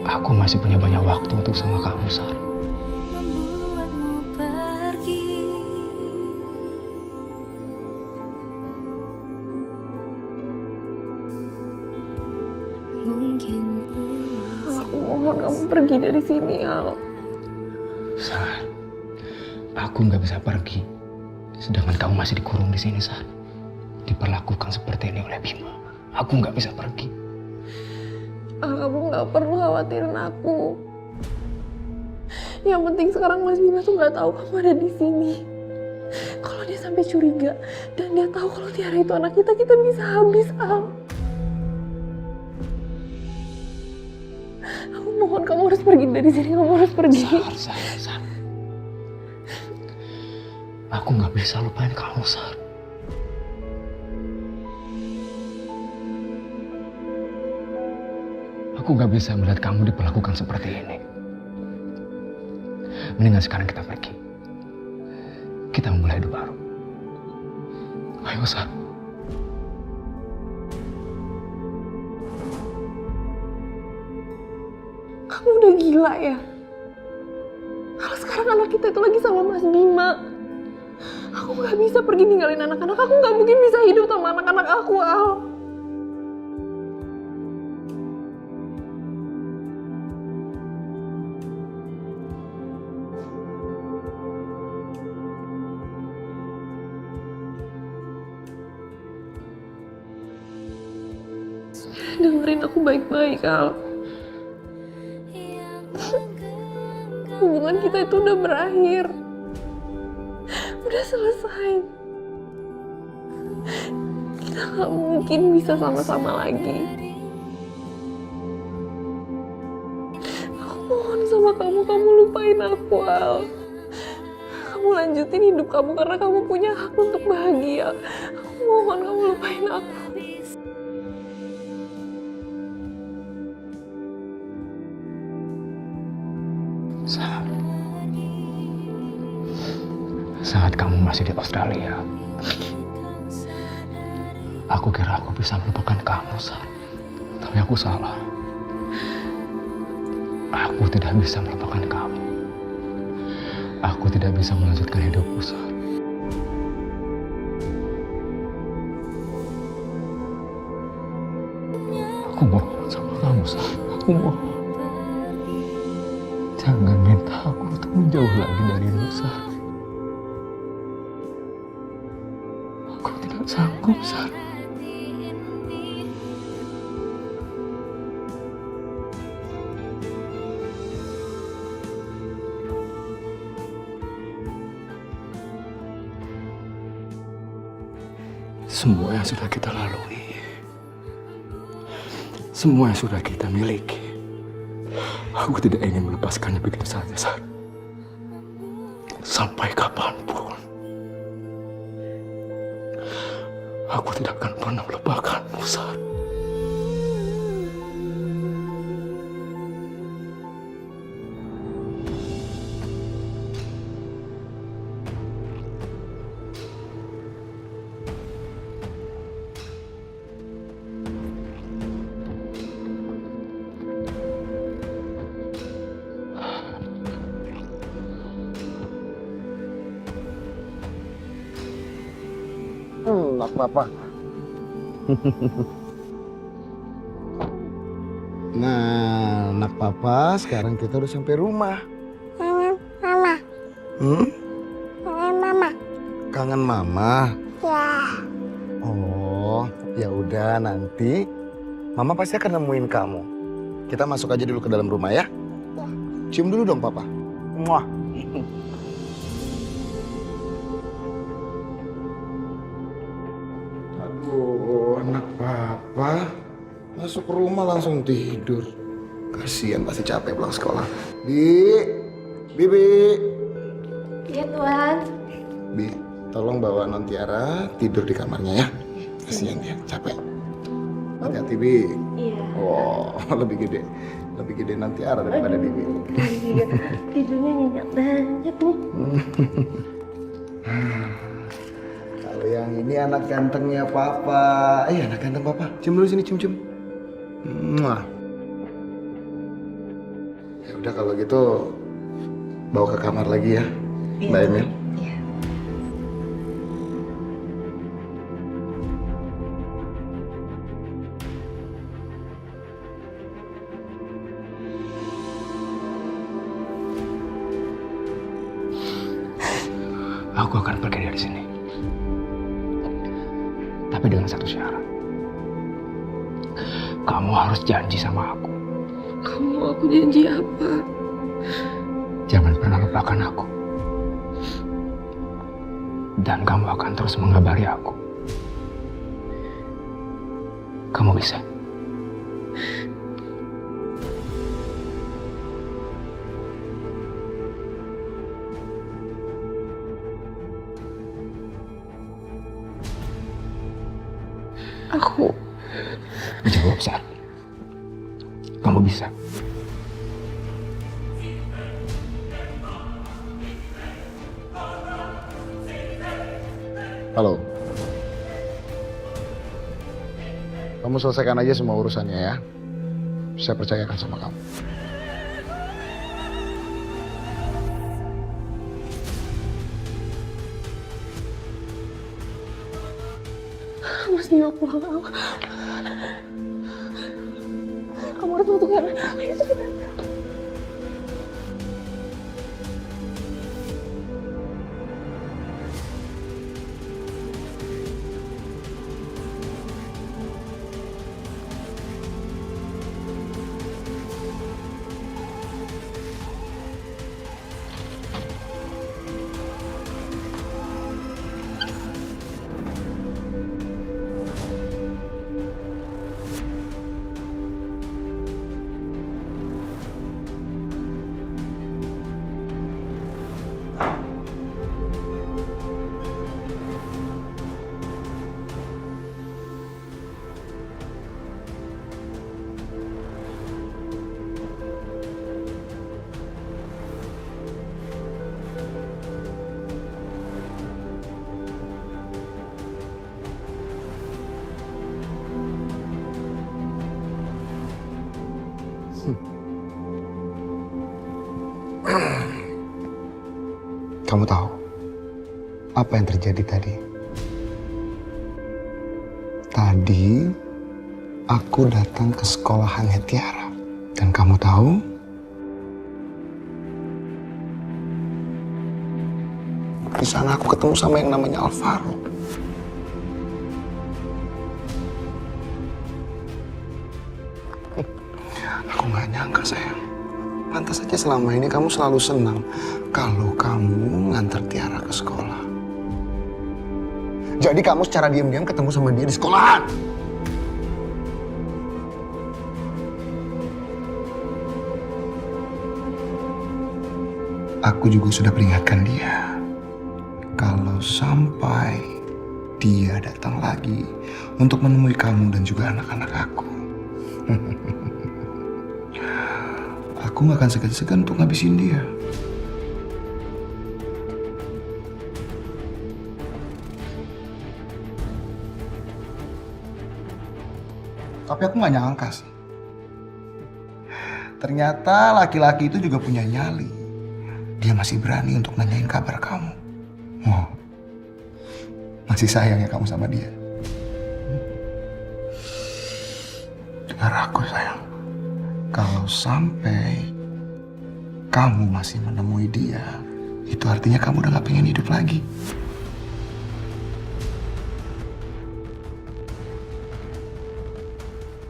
aku masih punya banyak waktu untuk sama kamu, Sarah. pergi dari sini, Al. Sar, aku nggak bisa pergi. Sedangkan kamu masih dikurung di sini, Sar. Diperlakukan seperti ini oleh Bima. Aku nggak bisa pergi. Kamu nggak perlu khawatirin aku. Yang penting sekarang Mas Bima tuh nggak tahu kamu ada di sini. Kalau dia sampai curiga dan dia tahu kalau Tiara itu anak kita bisa habis, Al. Aku mohon kamu harus pergi dari sini, kamu harus pergi. Sar. Aku nggak bisa lupain kamu, Sar. Aku nggak bisa melihat kamu diperlakukan seperti ini. Mendingan sekarang kita pergi. Kita memulai hidup baru. Ayo, Sar. Kamu udah gila ya? Kalau sekarang anak kita itu lagi sama Mas Bima. Aku nggak bisa pergi ninggalin anak-anak. Aku nggak mungkin bisa hidup sama anak-anak aku, Al. Dengerin aku baik-baik, Al. Hubungan kita itu udah berakhir. Udah selesai. Kita gak mungkin bisa sama-sama lagi. Aku mohon sama kamu lupain aku, Al. Kamu lanjutin hidup kamu karena kamu punya hak untuk bahagia. Aku mohon kamu lupain aku. Saat kamu masih di Australia, aku kira aku bisa melupakan kamu, Sar. Tapi aku salah. Aku tidak bisa melupakan kamu. Aku tidak bisa melanjutkan hidupku, Sar. Aku mohon sama kamu, Sar. Aku mohon. Jangan minta aku untuk menjauh lagi darimu, Sar. Aku tidak sanggup, Sar. Semua yang sudah kita lalui, semua yang sudah kita miliki, aku tidak ingin melepaskannya begitu saja, Sar. Sampai kapanpun, aku tidak akan pernah melupakanmu, Sar. Anak papa. Nah, anak papa, sekarang kita udah sampai rumah. Kangen mama. Kangen mama. Kangen mama? Ya. Oh, ya udah nanti mama pasti akan nemuin kamu. Kita masuk aja dulu ke dalam rumah ya. Ya. Cium dulu dong papa. Muah. Aduh, anak papa masuk rumah langsung tidur. Kasihan pasti capek pulang sekolah. Bibi. Iya, Tuan. Bi, tolong bawa non Tiara tidur di kamarnya ya. Kasihan dia, capek. Hati-hati, Bi. Iya. Wow, lebih gede non Tiara daripada Bibi. Iya, tidurnya nyenyak banget nih. Kalau yang ini anak gantengnya papa. Anak ganteng papa. Cium dulu sini, cium. Muah. Ya udah kalau gitu bawa ke kamar lagi ya, Mbak Emil. Iya. aku akan pergi dari sini. Tapi dengan satu syarat. Kamu harus janji sama aku. Kamu mau aku janji apa? Jangan pernah lupakan aku. Dan kamu akan terus mengabari aku. Kamu bisa. Aku Jawab, Sar. Kamu bisa. Halo. Kamu selesaikan aja semua urusannya ya. Saya percayakan sama kamu. Mas Nino pulang. Kamu harus bantu Karna. Ayo cepetan. Kamu tahu apa yang terjadi tadi? Tadi aku datang ke sekolahannya Tiara. Dan kamu tahu? Di sana aku ketemu sama yang namanya Alvaro. Aku nggak nyangka, sayang. Pantas saja selama ini kamu selalu senang kalau kamu nganter Tiara ke sekolah. Jadi kamu secara diam-diam ketemu sama dia di sekolahan. Aku juga sudah peringatkan dia. Kalau sampai dia datang lagi untuk menemui kamu dan juga anak-anak aku. Aku gak akan segan-segan untuk ngabisin dia. Tapi aku gak nyangka sih. Ternyata laki-laki itu juga punya nyali. Dia masih berani untuk nanyain kabar kamu. Oh, masih sayang ya kamu sama dia. Dengar aku, sayang. Kalau sampai kamu masih menemui dia, itu artinya kamu udah gak pengen hidup lagi.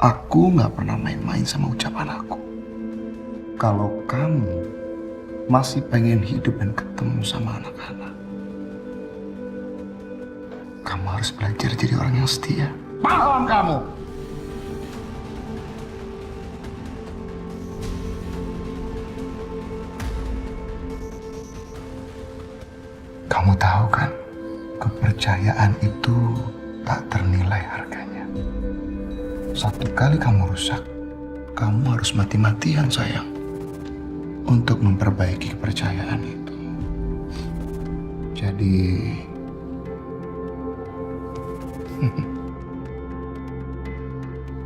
Aku gak pernah main-main sama ucapan aku. Kalau kamu masih pengen hidup dan ketemu sama anak-anak, kamu harus belajar jadi orang yang setia. Paham kamu? Kamu tahu kan, kepercayaan itu tak ternilai harganya. Satu kali kamu rusak, kamu harus mati-matian, sayang, untuk memperbaiki kepercayaan itu. Jadi,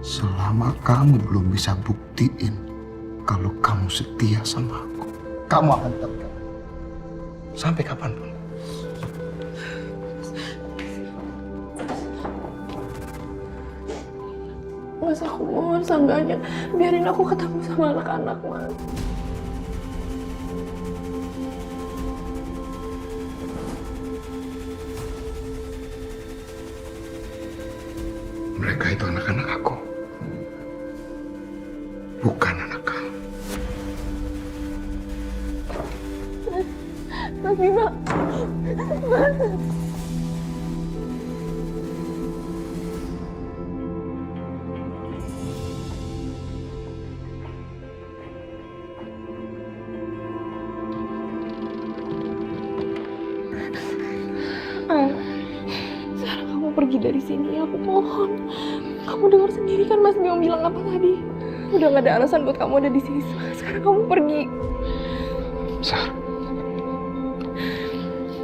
selama kamu belum bisa buktiin kalau kamu setia sama aku, kamu akan tetap sampai kapanpun. Mas, aku mohon seenggaknya biarin aku ketemu sama anak-anak, Mas. Mereka itu anak-anak aku. Bukan anak kamu. Mas Bima. Sekarang kamu pergi dari sini, aku mohon. Kamu dengar sendiri kan Mas Bima bilang apa tadi? Udah gak ada alasan buat kamu ada di sini. Sekarang kamu pergi. Sar,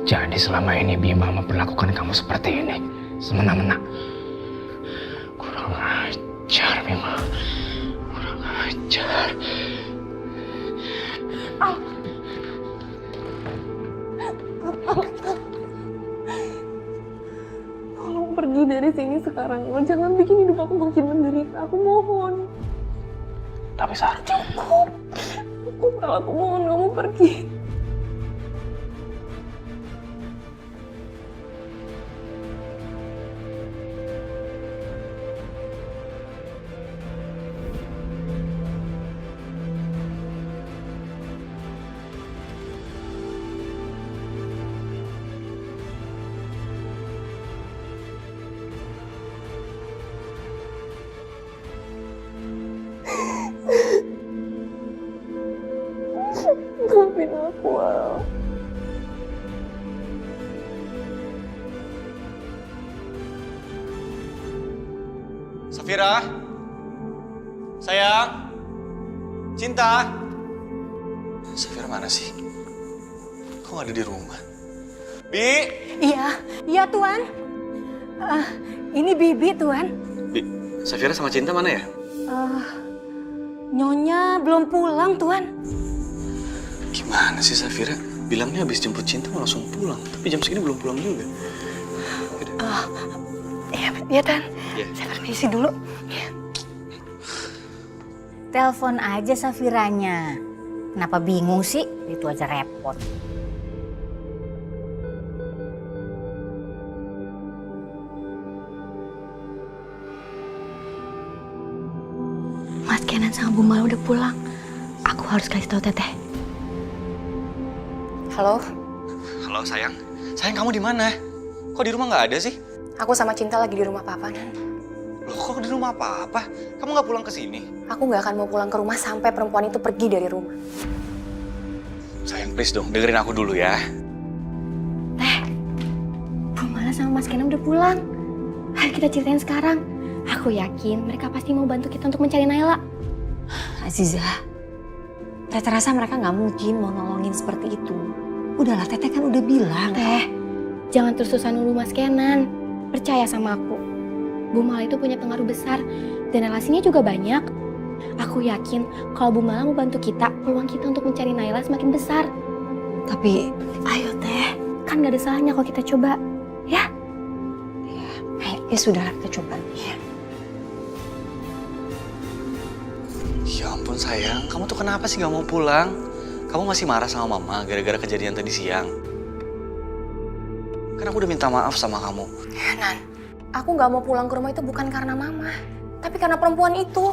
jadi selama ini Bima memperlakukan kamu seperti ini, semena-mena. Kurang ajar, Bima. Kurang ajar. Tolong pergi dari sini sekarang. Jangan bikin hidup aku makin menderita. Aku mohon. Tapi Sar, Cukup. Aku mohon kamu pergi. Maafin aku, Al. Safira? Sayang? Cinta? Safira mana sih? Kok nggak ada di rumah? Bi? Iya Tuan. Ini Bibi Tuan. Bi, Safira sama Cinta mana ya? Nyonya belum pulang Tuan. Gimana sih Safira? Bilangnya habis jemput Cinta mau langsung pulang. Tapi jam segini belum pulang juga. Iya Tan. Iya. Saya permisi dulu. Telepon aja Safiranya. Kenapa bingung sih? Itu aja repot. Mas Kenan sama Bu Mala udah pulang. Aku harus kasih tahu Teteh. Halo, Halo sayang. Sayang kamu di mana? Kok di rumah nggak ada sih? aku sama Cinta lagi di rumah Papa, Nan. Loh kok di rumah apa? Kamu nggak pulang ke sini? Aku nggak akan mau pulang ke rumah sampai perempuan itu pergi dari rumah. Sayang please dong, dengerin aku dulu ya. Bu Mala sama Mas Kenan udah pulang. Ayo kita ceritain sekarang. Aku yakin mereka pasti mau bantu kita untuk mencari Naila. Aziza, Teteh rasa mereka nggak mungkin mau nolongin seperti itu. Udahlah, Teteh kan udah bilang. Teh, jangan terus-terusan dulu Mas Kenan. Percaya sama aku. Bu Mala itu punya pengaruh besar dan relasinya juga banyak. Aku yakin kalau Bu Mala mau bantu kita, peluang kita untuk mencari Naila semakin besar. Tapi, Ayo Teh, kan gak ada salahnya kalau kita coba. Ya? ya sudah kita coba. Ya ampun sayang, kamu tuh kenapa sih gak mau pulang? Kamu masih marah sama mama gara-gara kejadian tadi siang. Kan aku udah minta maaf sama kamu. Nan, aku nggak mau pulang ke rumah itu bukan karena Mama, tapi karena perempuan itu.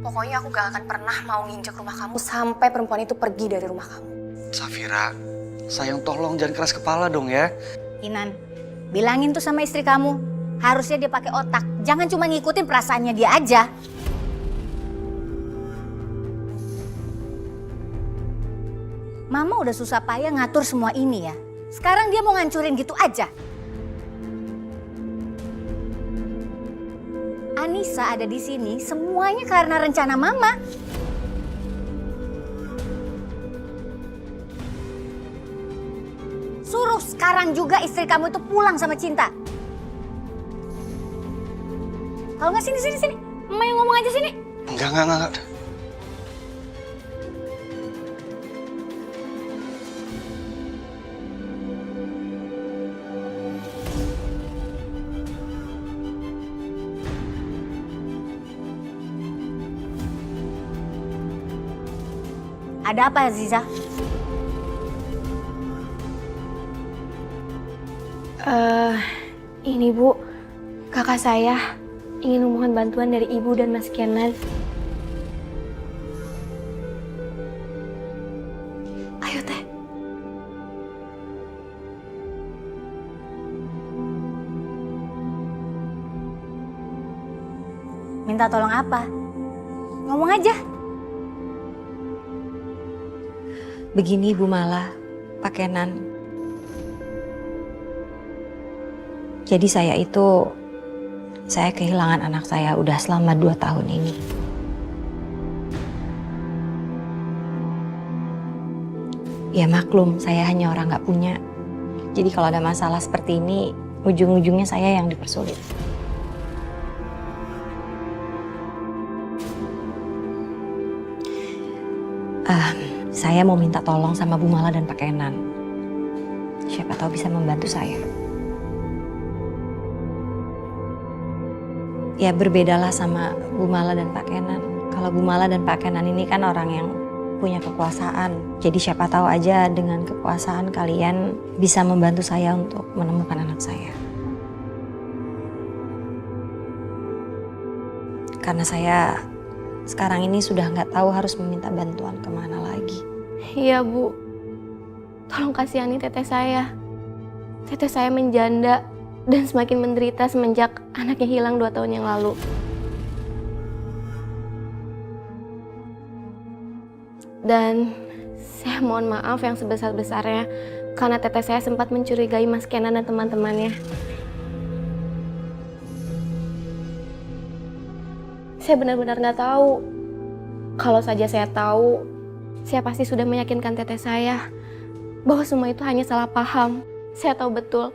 Pokoknya aku gak akan pernah mau nginjek rumah kamu sampai perempuan itu pergi dari rumah kamu. Safira, sayang tolong jangan keras kepala dong ya. Kinan, bilangin tuh sama istri kamu. Harusnya dia pakai otak. Jangan cuma ngikutin perasaannya dia aja. Mama udah susah payah ngatur semua ini ya. Sekarang dia mau ngancurin gitu aja. Anissa ada di sini semuanya karena rencana Mama. Suruh sekarang juga istri kamu itu pulang sama Cinta. Kalau nggak sini. Mama yang ngomong aja sini. Enggak. Ada apa Aziza? Ini Bu, kakak saya ingin memohon bantuan dari Ibu dan Mas Kenan. Ayo Teh. Minta tolong apa? Ngomong aja. Begini Bu Mala, Pak Kenan. Jadi saya kehilangan anak saya udah selama 2 tahun ini. Ya maklum, saya hanya orang gak punya. Jadi kalau ada masalah seperti ini, ujung-ujungnya saya yang dipersulit. Saya mau minta tolong sama Bu Mala dan Pak Kenan. Siapa tahu bisa membantu saya. Ya berbedalah sama Bu Mala dan Pak Kenan. Kalau Bu Mala dan Pak Kenan ini kan orang yang punya kekuasaan. Jadi siapa tahu aja dengan kekuasaan kalian bisa membantu saya untuk menemukan anak saya. Karena saya sekarang ini sudah nggak tahu harus meminta bantuan kemana lagi. Iya Bu, tolong kasihani teteh saya. Teteh saya menjanda dan semakin menderita semenjak anaknya hilang 2 tahun yang lalu. Dan saya mohon maaf yang sebesar-besarnya karena teteh saya sempat mencurigai Mas Kenan dan teman-temannya. Saya benar-benar nggak tahu. Kalau saja saya tahu, saya pasti sudah meyakinkan teteh saya bahwa semua itu hanya salah paham. Saya tahu betul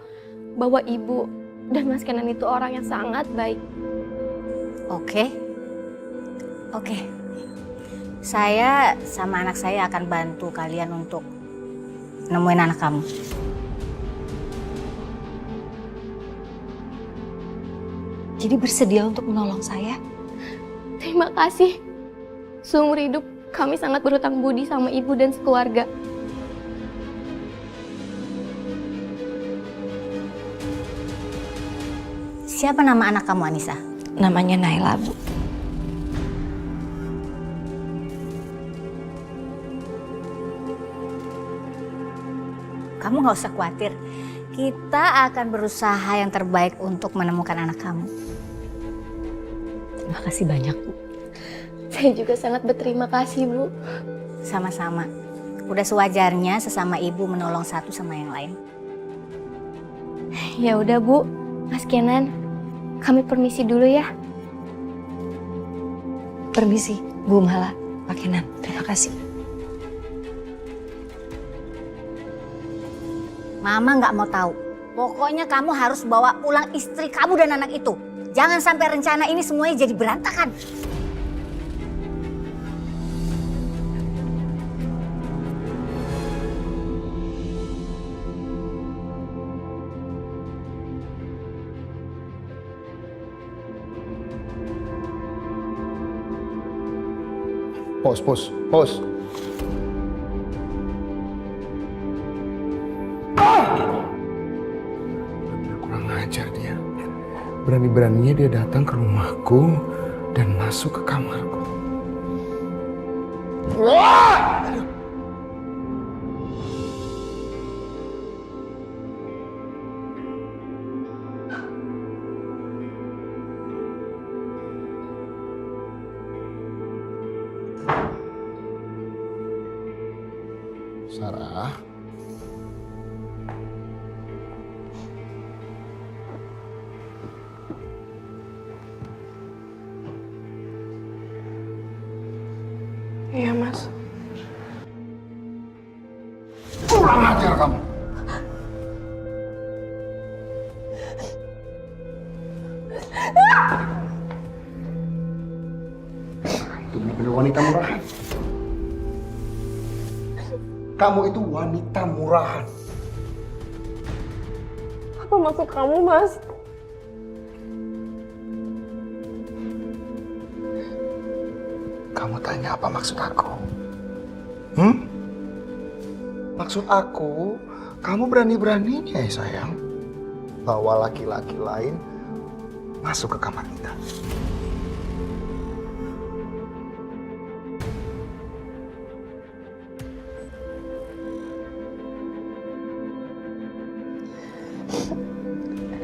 bahwa Ibu dan Mas Kenan itu orang yang sangat baik. Oke. Saya sama anak saya akan bantu kalian untuk nemuin anak kamu. Jadi bersedia untuk menolong saya? Terima kasih. Seumur hidup kami sangat berhutang budi sama Ibu dan sekeluarga. Siapa nama anak kamu, Anissa? Namanya Naila, Bu. Kamu gak usah khawatir. Kita akan berusaha yang terbaik untuk menemukan anak kamu. Terima kasih banyak, Bu. Saya juga sangat berterima kasih, Bu. Sama-sama. Udah sewajarnya sesama ibu menolong satu sama yang lain. Ya udah, Bu. Mas Kenan, kami permisi dulu ya. Permisi, Bu Mala, Pak Kenan. Terima kasih. Mama nggak mau tahu. Pokoknya kamu harus bawa pulang istri kamu dan anak itu. Jangan sampai rencana ini semuanya jadi berantakan. Pos. Kurang ajar dia. Berani-beraninya dia datang ke rumahku dan masuk ke kamarku. Sarah. Iya, Mas. Kurang ajar kamu. Itu benar-benar wanita murahan. Kamu itu wanita murahan. Apa maksud kamu, Mas? Kamu tanya apa maksud aku? Maksud aku, kamu berani-beraninya ya sayang bawa laki-laki lain masuk ke kamar kita.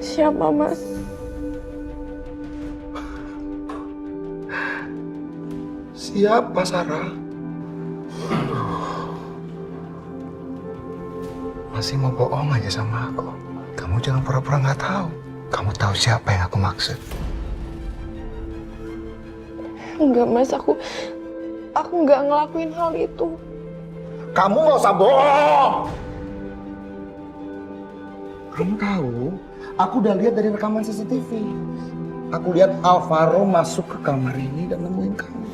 Siapa, Mas? Siapa, Sarah? Masih mau bohong aja sama aku. Kamu jangan pura-pura nggak tahu. Kamu tahu siapa yang aku maksud? Enggak, Mas. Aku nggak ngelakuin hal itu. Kamu nggak usah bohong! Kamu tahu, aku udah lihat dari rekaman CCTV. Aku lihat Alvaro masuk ke kamar ini dan nemuin kamu.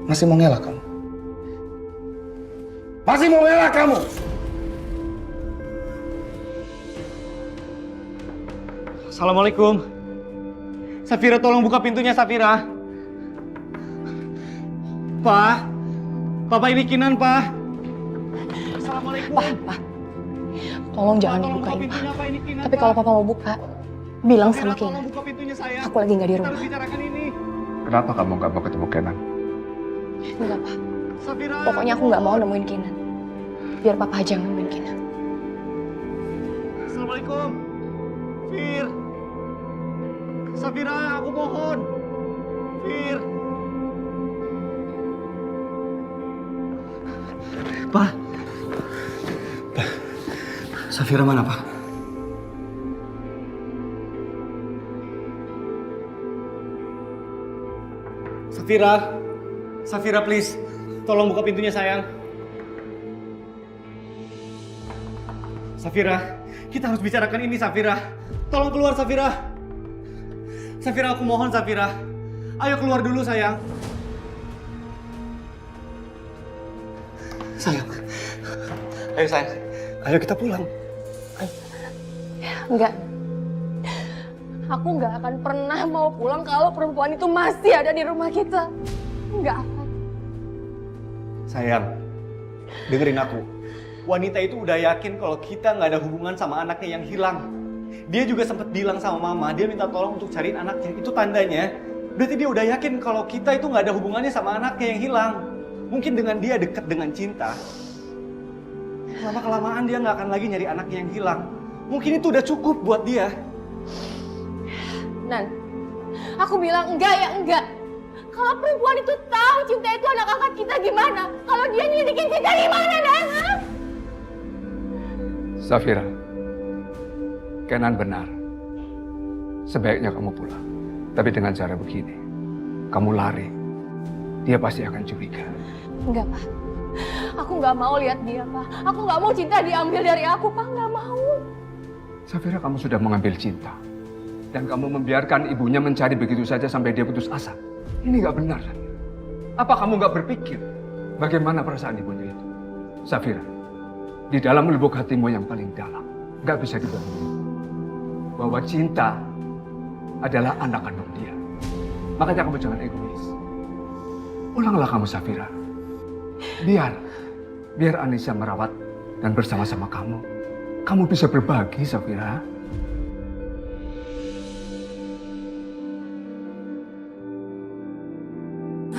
Masih mau ngelak kamu? Masih mau ngelak kamu? Assalamualaikum. Safira, tolong buka pintunya, Safira. Pak. Papa, ini Kinan, Pak. Assalamualaikum. Pak. Tolong jangan dibukain, Pak. Tapi kalau Papa mau buka, bilang sama Kenan. Aku lagi nggak di rumah. Kenapa kamu nggak mau ketemu Kenan? Enggak, Pak. Pokoknya aku nggak mau nemuin Kenan. Biar Papa aja yang nemuin Kenan. Assalamualaikum. Fir. Safira, aku mohon. Fir. Pak. Safira mana, Pak? Safira, please. Tolong buka pintunya, sayang. Safira, kita harus bicarakan ini, Safira. Tolong keluar, Safira. Safira, aku mohon, Safira. Ayo keluar dulu, sayang. Sayang. Ayo, sayang. Ayo kita pulang. Enggak. Aku nggak akan pernah mau pulang kalau perempuan itu masih ada di rumah kita. Nggak akan. Sayang, dengerin aku. Wanita itu udah yakin kalau kita nggak ada hubungan sama anaknya yang hilang. Dia juga sempat bilang sama mama, dia minta tolong untuk cariin anaknya. Itu tandanya, berarti dia udah yakin kalau kita itu nggak ada hubungannya sama anaknya yang hilang. Mungkin dengan dia deket dengan cinta, lama-kelamaan dia nggak akan lagi nyari anaknya yang hilang. Mungkin itu udah cukup buat dia. Nan, aku bilang enggak ya enggak. Kalau perempuan itu tahu cinta itu anak angkat kita gimana? Kalau dia nyelidikin kita gimana, Nan? Safira, Kenan benar. Sebaiknya kamu pulang. Tapi dengan cara begini, kamu lari, dia pasti akan curiga. Enggak, Pak. Aku nggak mau lihat dia, Pak. Aku nggak mau cinta diambil dari aku, Pak. Nggak mau. Safira, kamu sudah mengambil cinta. Dan kamu membiarkan ibunya mencari begitu saja sampai dia putus asa. Ini nggak benar, Safira. Apa kamu nggak berpikir bagaimana perasaan ibunya itu? Safira, di dalam lubuk hatimu yang paling dalam, nggak bisa dibohongi bahwa cinta adalah anak kandung dia. Makanya kamu jangan egois. Pulanglah kamu, Safira. Biar Anissa merawat dan bersama-sama kamu. Kamu bisa berbagi, Safira.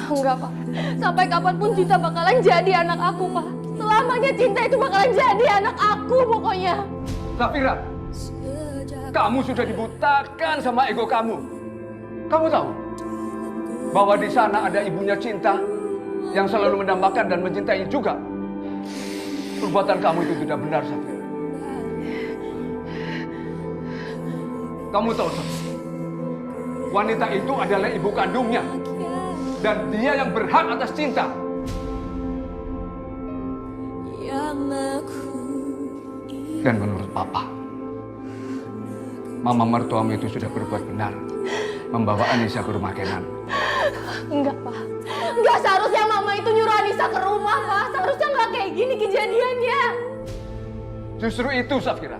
Enggak, Pak. Sampai kapanpun Cinta bakalan jadi anak aku, Pak. Selamanya Cinta itu bakalan jadi anak aku pokoknya. Safira, kamu sudah dibutakan sama ego kamu. Kamu tahu bahwa di sana ada ibunya Cinta yang selalu mendambakan dan mencintai juga. Perbuatan kamu itu tidak benar, Safira. Kamu tahu, Safira, wanita itu adalah ibu kandungnya. Dan dia yang berhak atas Cinta. Dan menurut Papa, Mama mertuamu itu sudah berbuat benar membawa Anissa ke rumah Kenan. Enggak, Pak. Enggak seharusnya Mama itu nyuruh Anissa ke rumah, Pak. Seharusnya nggak kayak gini kejadiannya. Justru itu, Safira.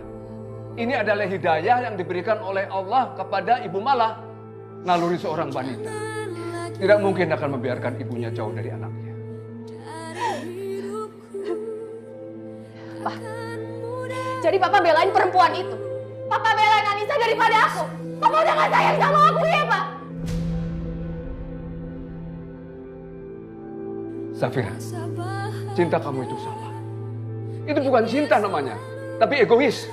Ini adalah hidayah yang diberikan oleh Allah kepada Ibu Mala, naluri seorang wanita. Tidak mungkin akan membiarkan ibunya jauh dari anaknya. Pak, Jadi Papa belain perempuan itu. Papa belain Anissa daripada aku. Papa udah gak sayang sama aku ya, Pak? Safira, cinta kamu itu salah. Itu bukan cinta namanya, tapi egois.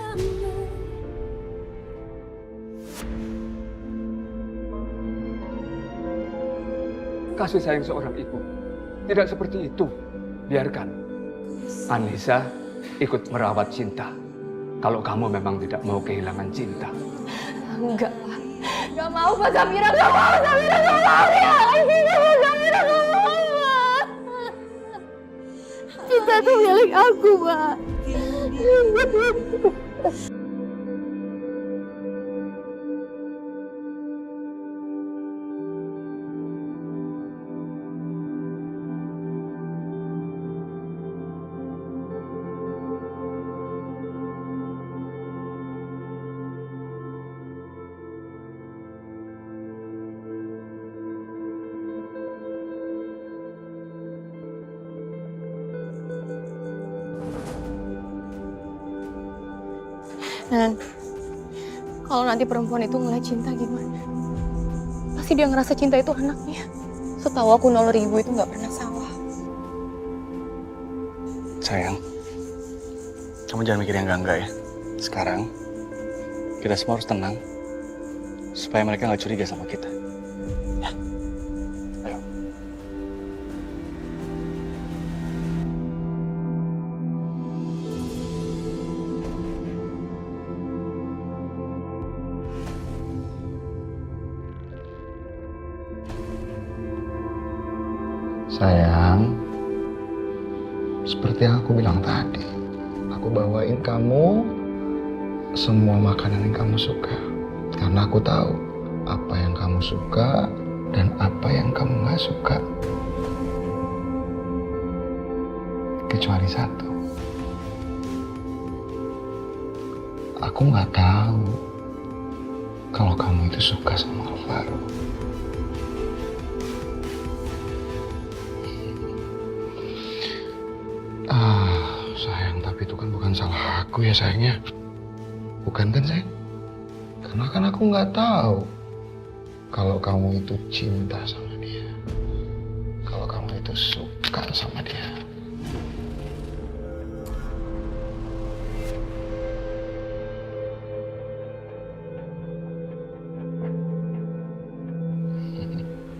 Kasih sayang seorang ibu tidak seperti itu. Biarkan Anissa ikut merawat Cinta. Kalau kamu memang tidak mau kehilangan Cinta. Enggak, Pak. Gak mau, Pak Safira. Gak mau, Safira. Gak mau ya. Safira gak mau, Pak. Cinta tuh milik aku, Pak. Dan kalau nanti perempuan itu ngeliat Cinta gimana? Pasti dia ngerasa Cinta itu anaknya. Setahu aku Nol Ribu itu nggak pernah salah. Sayang, kamu jangan mikir yang enggak ya. Sekarang, kita semua harus tenang. Supaya mereka nggak curiga sama kita. Ya, ayo. Sayang, seperti yang aku bilang tadi, aku bawain kamu semua makanan yang kamu suka. Karena aku tahu apa yang kamu suka dan apa yang kamu gak suka. Kecuali satu. Aku gak tahu kalau kamu itu suka sama Alvaro. Sayang, tapi itu kan bukan salah aku ya sayangnya. Bukan kan sayang? Karena kan aku nggak tahu kalau kamu itu cinta sama dia. Kalau kamu itu suka sama dia.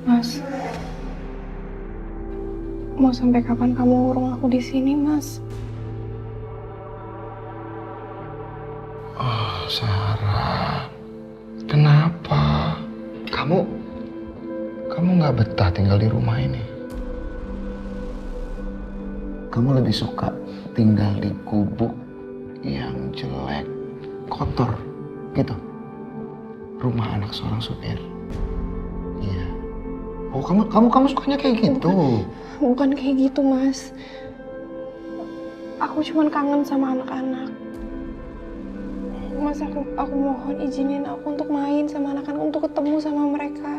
Mas, mau sampai kapan kamu ngurung aku di sini, Mas? Oh, Sarah, kenapa? Kamu nggak betah tinggal di rumah ini? Kamu lebih suka tinggal di gubuk yang jelek, kotor, gitu? Rumah anak seorang supir. Iya. Oh, kamu sukanya kayak gitu? Bukan kayak gitu, Mas. Aku cuma kangen sama anak-anak. Mas, aku mohon izinin aku untuk main sama anak-anak, untuk ketemu sama mereka.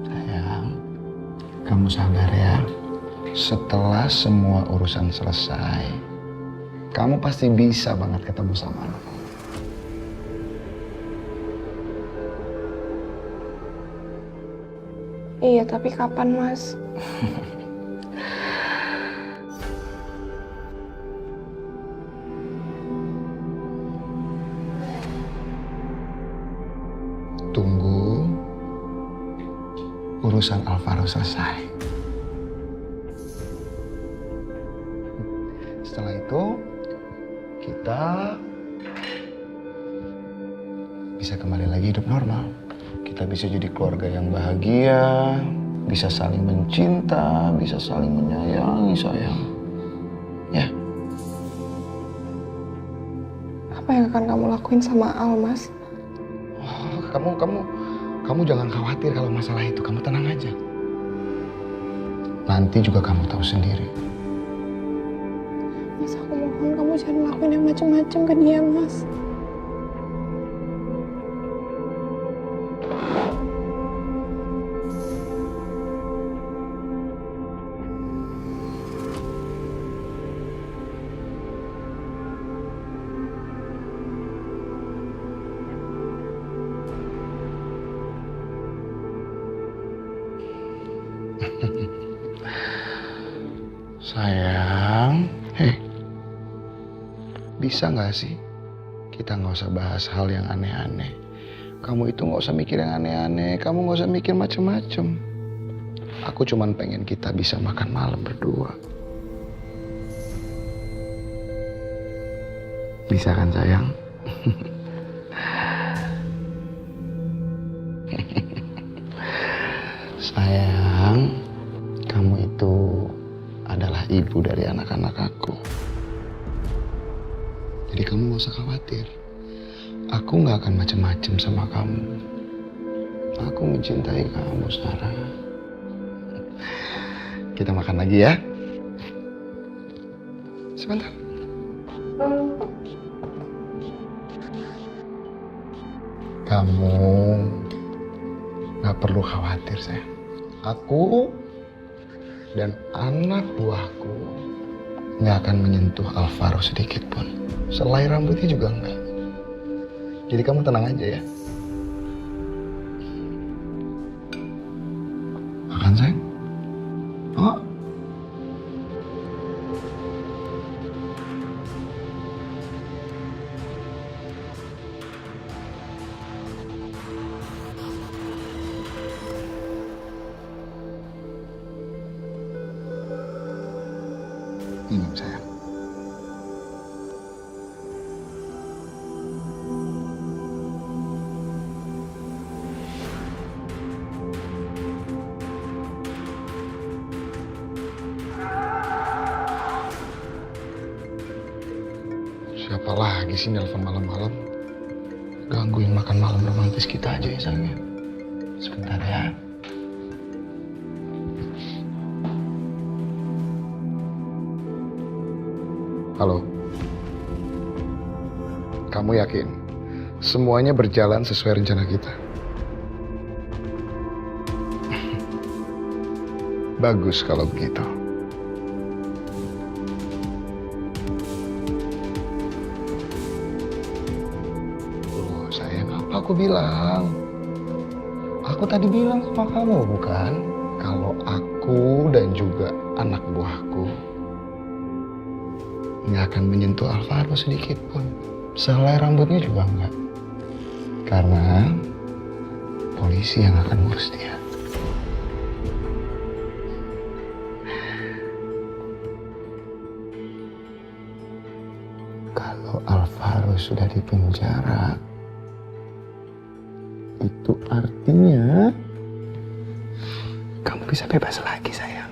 Sayang, kamu sabar ya. Setelah semua urusan selesai, kamu pasti bisa banget ketemu sama anak. Iya, tapi kapan, Mas? Tunggu urusan Alvaro selesai. Setelah itu, kita bisa kembali lagi hidup normal. Kita bisa jadi keluarga yang bahagia, bisa saling mencinta, bisa saling menyayangi, sayang. Ya. Apa yang akan kamu lakuin sama Al, Mas? Oh, kamu jangan khawatir kalau masalah itu. Kamu tenang aja. Nanti juga kamu tahu sendiri. Mas, aku mohon kamu jangan lakuin yang macam-macam ke dia, Mas. Sayang, bisa nggak sih kita nggak usah bahas hal yang aneh-aneh? Kamu itu nggak usah mikir yang aneh-aneh, kamu nggak usah mikir macem-macem. Aku cuman pengen kita bisa makan malam berdua. Bisa kan sayang? Sayang, kamu itu adalah ibu dari anak-anak aku. Jadi kamu gak usah khawatir. Aku gak akan macem-macem sama kamu. Aku mencintai kamu, Sarah. Kita makan lagi ya. Sebentar. Kamu gak perlu khawatir, sayang. Aku dan anak buahku nggak akan menyentuh Alvaro sedikit pun. Selai rambutnya juga enggak. Jadi kamu tenang aja ya. Makan sayang. Oh. Minum sayang. Siapa lagi sih nelfon malam-malam? Gangguin makan malam romantis kita aja ya sayang. Sebentar ya. Halo. Kamu yakin semuanya berjalan sesuai rencana kita? Bagus kalau begitu. Loh, sayang, apa aku bilang? Aku tadi bilang sama kamu, bukan? Kalau aku dan juga anak buahku nggak akan menyentuh Alvaro sedikit pun. Sehelai rambutnya juga enggak. Karena polisi yang akan ngurus dia. Kalau Alvaro sudah di penjara, itu artinya kamu bisa bebas lagi, sayang.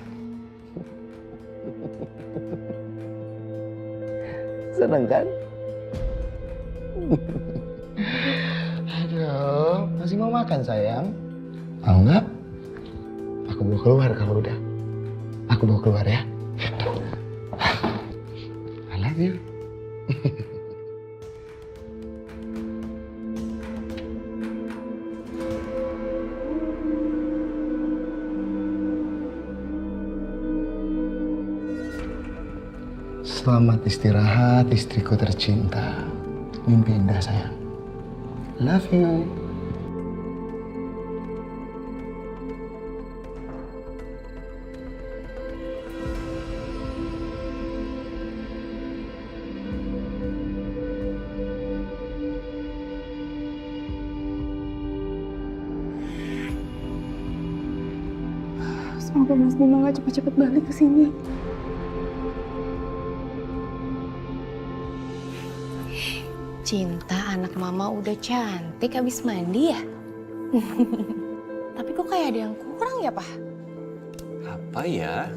Senang kan? Aduh, masih mau makan sayang? Mau nggak? Aku bawa keluar kalau udah. Aku bawa keluar ya. I love you. Selamat istirahat, istriku tercinta. Mimpi indah, sayang. Love you. Semoga Mas Bima gak cepet-cepet balik ke sini. Cinta, anak mama udah cantik abis mandi ya? Tapi kok kayak ada yang kurang ya, Pak? Apa ya?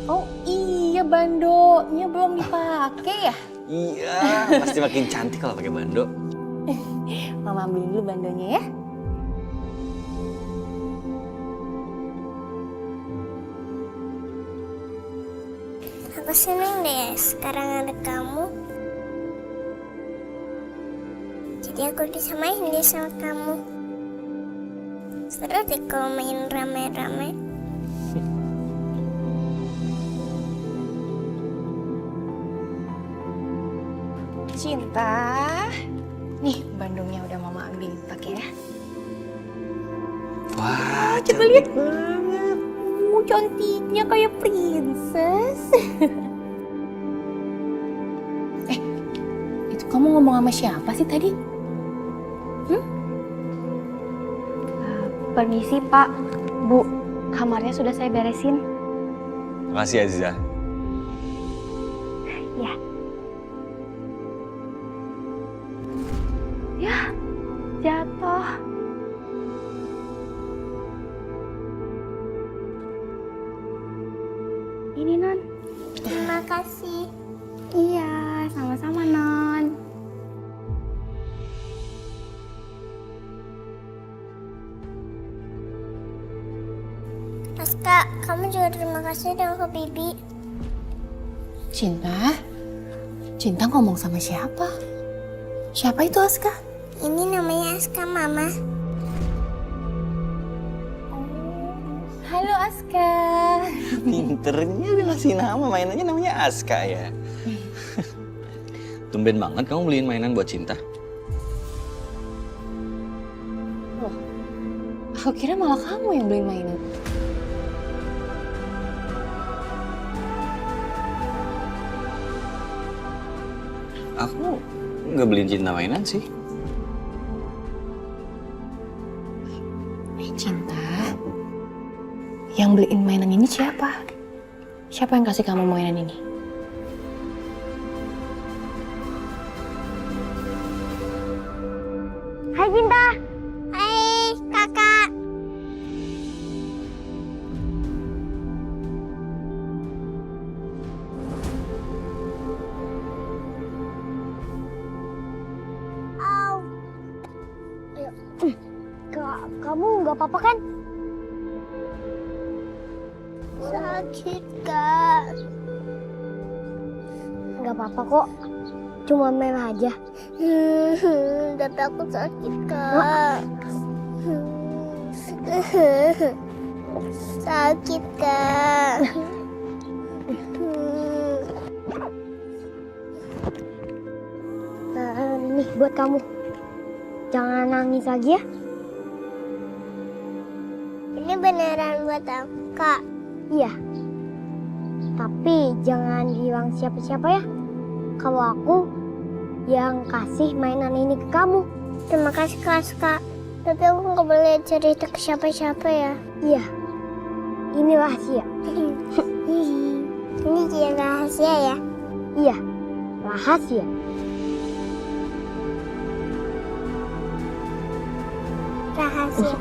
Oh iya, bandonya belum dipakai ya? Iya, pasti makin cantik kalau pakai bando. Mama ambilin dulu bandonya ya. Aku seneng deh sekarang ada kamu. Jadi aku bisa main deh sama kamu. Seru deh kalau main rame-rame. Cinta. Nih, bandungnya udah mama ambilin pakai ya. Wah, coba lihat. banget. cantiknya kayak princess. Itu kamu ngomong sama siapa sih tadi? Permisi Pak, Bu, kamarnya sudah saya beresin. Makasih Aziza. Ya. Ya, jatuh. Ini Non. Terima kasih. Iya, sama-sama Non. Aska, kamu juga terima kasih dong ke Bibi. Cinta? Cinta ngomong sama siapa? Siapa itu Aska? Ini namanya Aska, Mama. Halo Aska. Pinternya dia ngasih nama, mainannya namanya Aska ya. Tumben banget kamu beliin mainan buat Cinta. Aku kira malah kamu yang beliin mainan. Aku nggak beliin Cinta mainan sih. Cinta, yang beliin mainan ini siapa? Siapa yang kasih kamu mainan ini? Hai Cinta. Hai kakak. Au. Ayo. Kamu nggak apa-apa kan? Sakit kak. Nggak apa-apa kok. Cuma merah aja. Tapi aku sakit kak. Sakit kak. Nih buat kamu. Jangan nangis lagi ya. Ini beneran buat aku kak. Iya. Tapi jangan bilang siapa-siapa ya. Kalau aku yang kasih mainan ini ke kamu. Terima kasih Kak. Tapi aku nggak boleh cerita ke siapa-siapa ya. Iya. Ini rahasia. Ini jadi rahasia ya. Iya. Rahasia. Rahasia.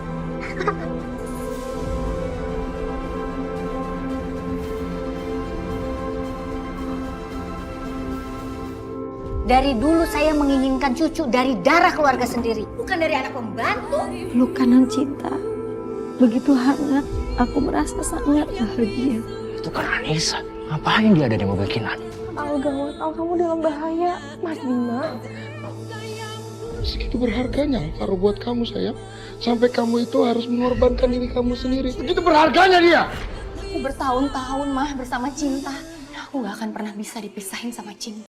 Dari dulu saya menginginkan cucu dari darah keluarga sendiri, bukan dari anak pembantu. Pelukan Cinta begitu hangat, aku merasa sangat bahagia. Itu kan Anissa. Ngapain dia ada di mobil Kinan? Al gawat, Al kamu dalam bahaya, Mas Bima. Segitu berharganya Alvaro buat kamu sayang. Sampai kamu itu harus mengorbankan diri kamu sendiri. Segitu berharganya dia. Aku bertahun-tahun mah bersama Cinta. Aku gak akan pernah bisa dipisahin sama Cinta.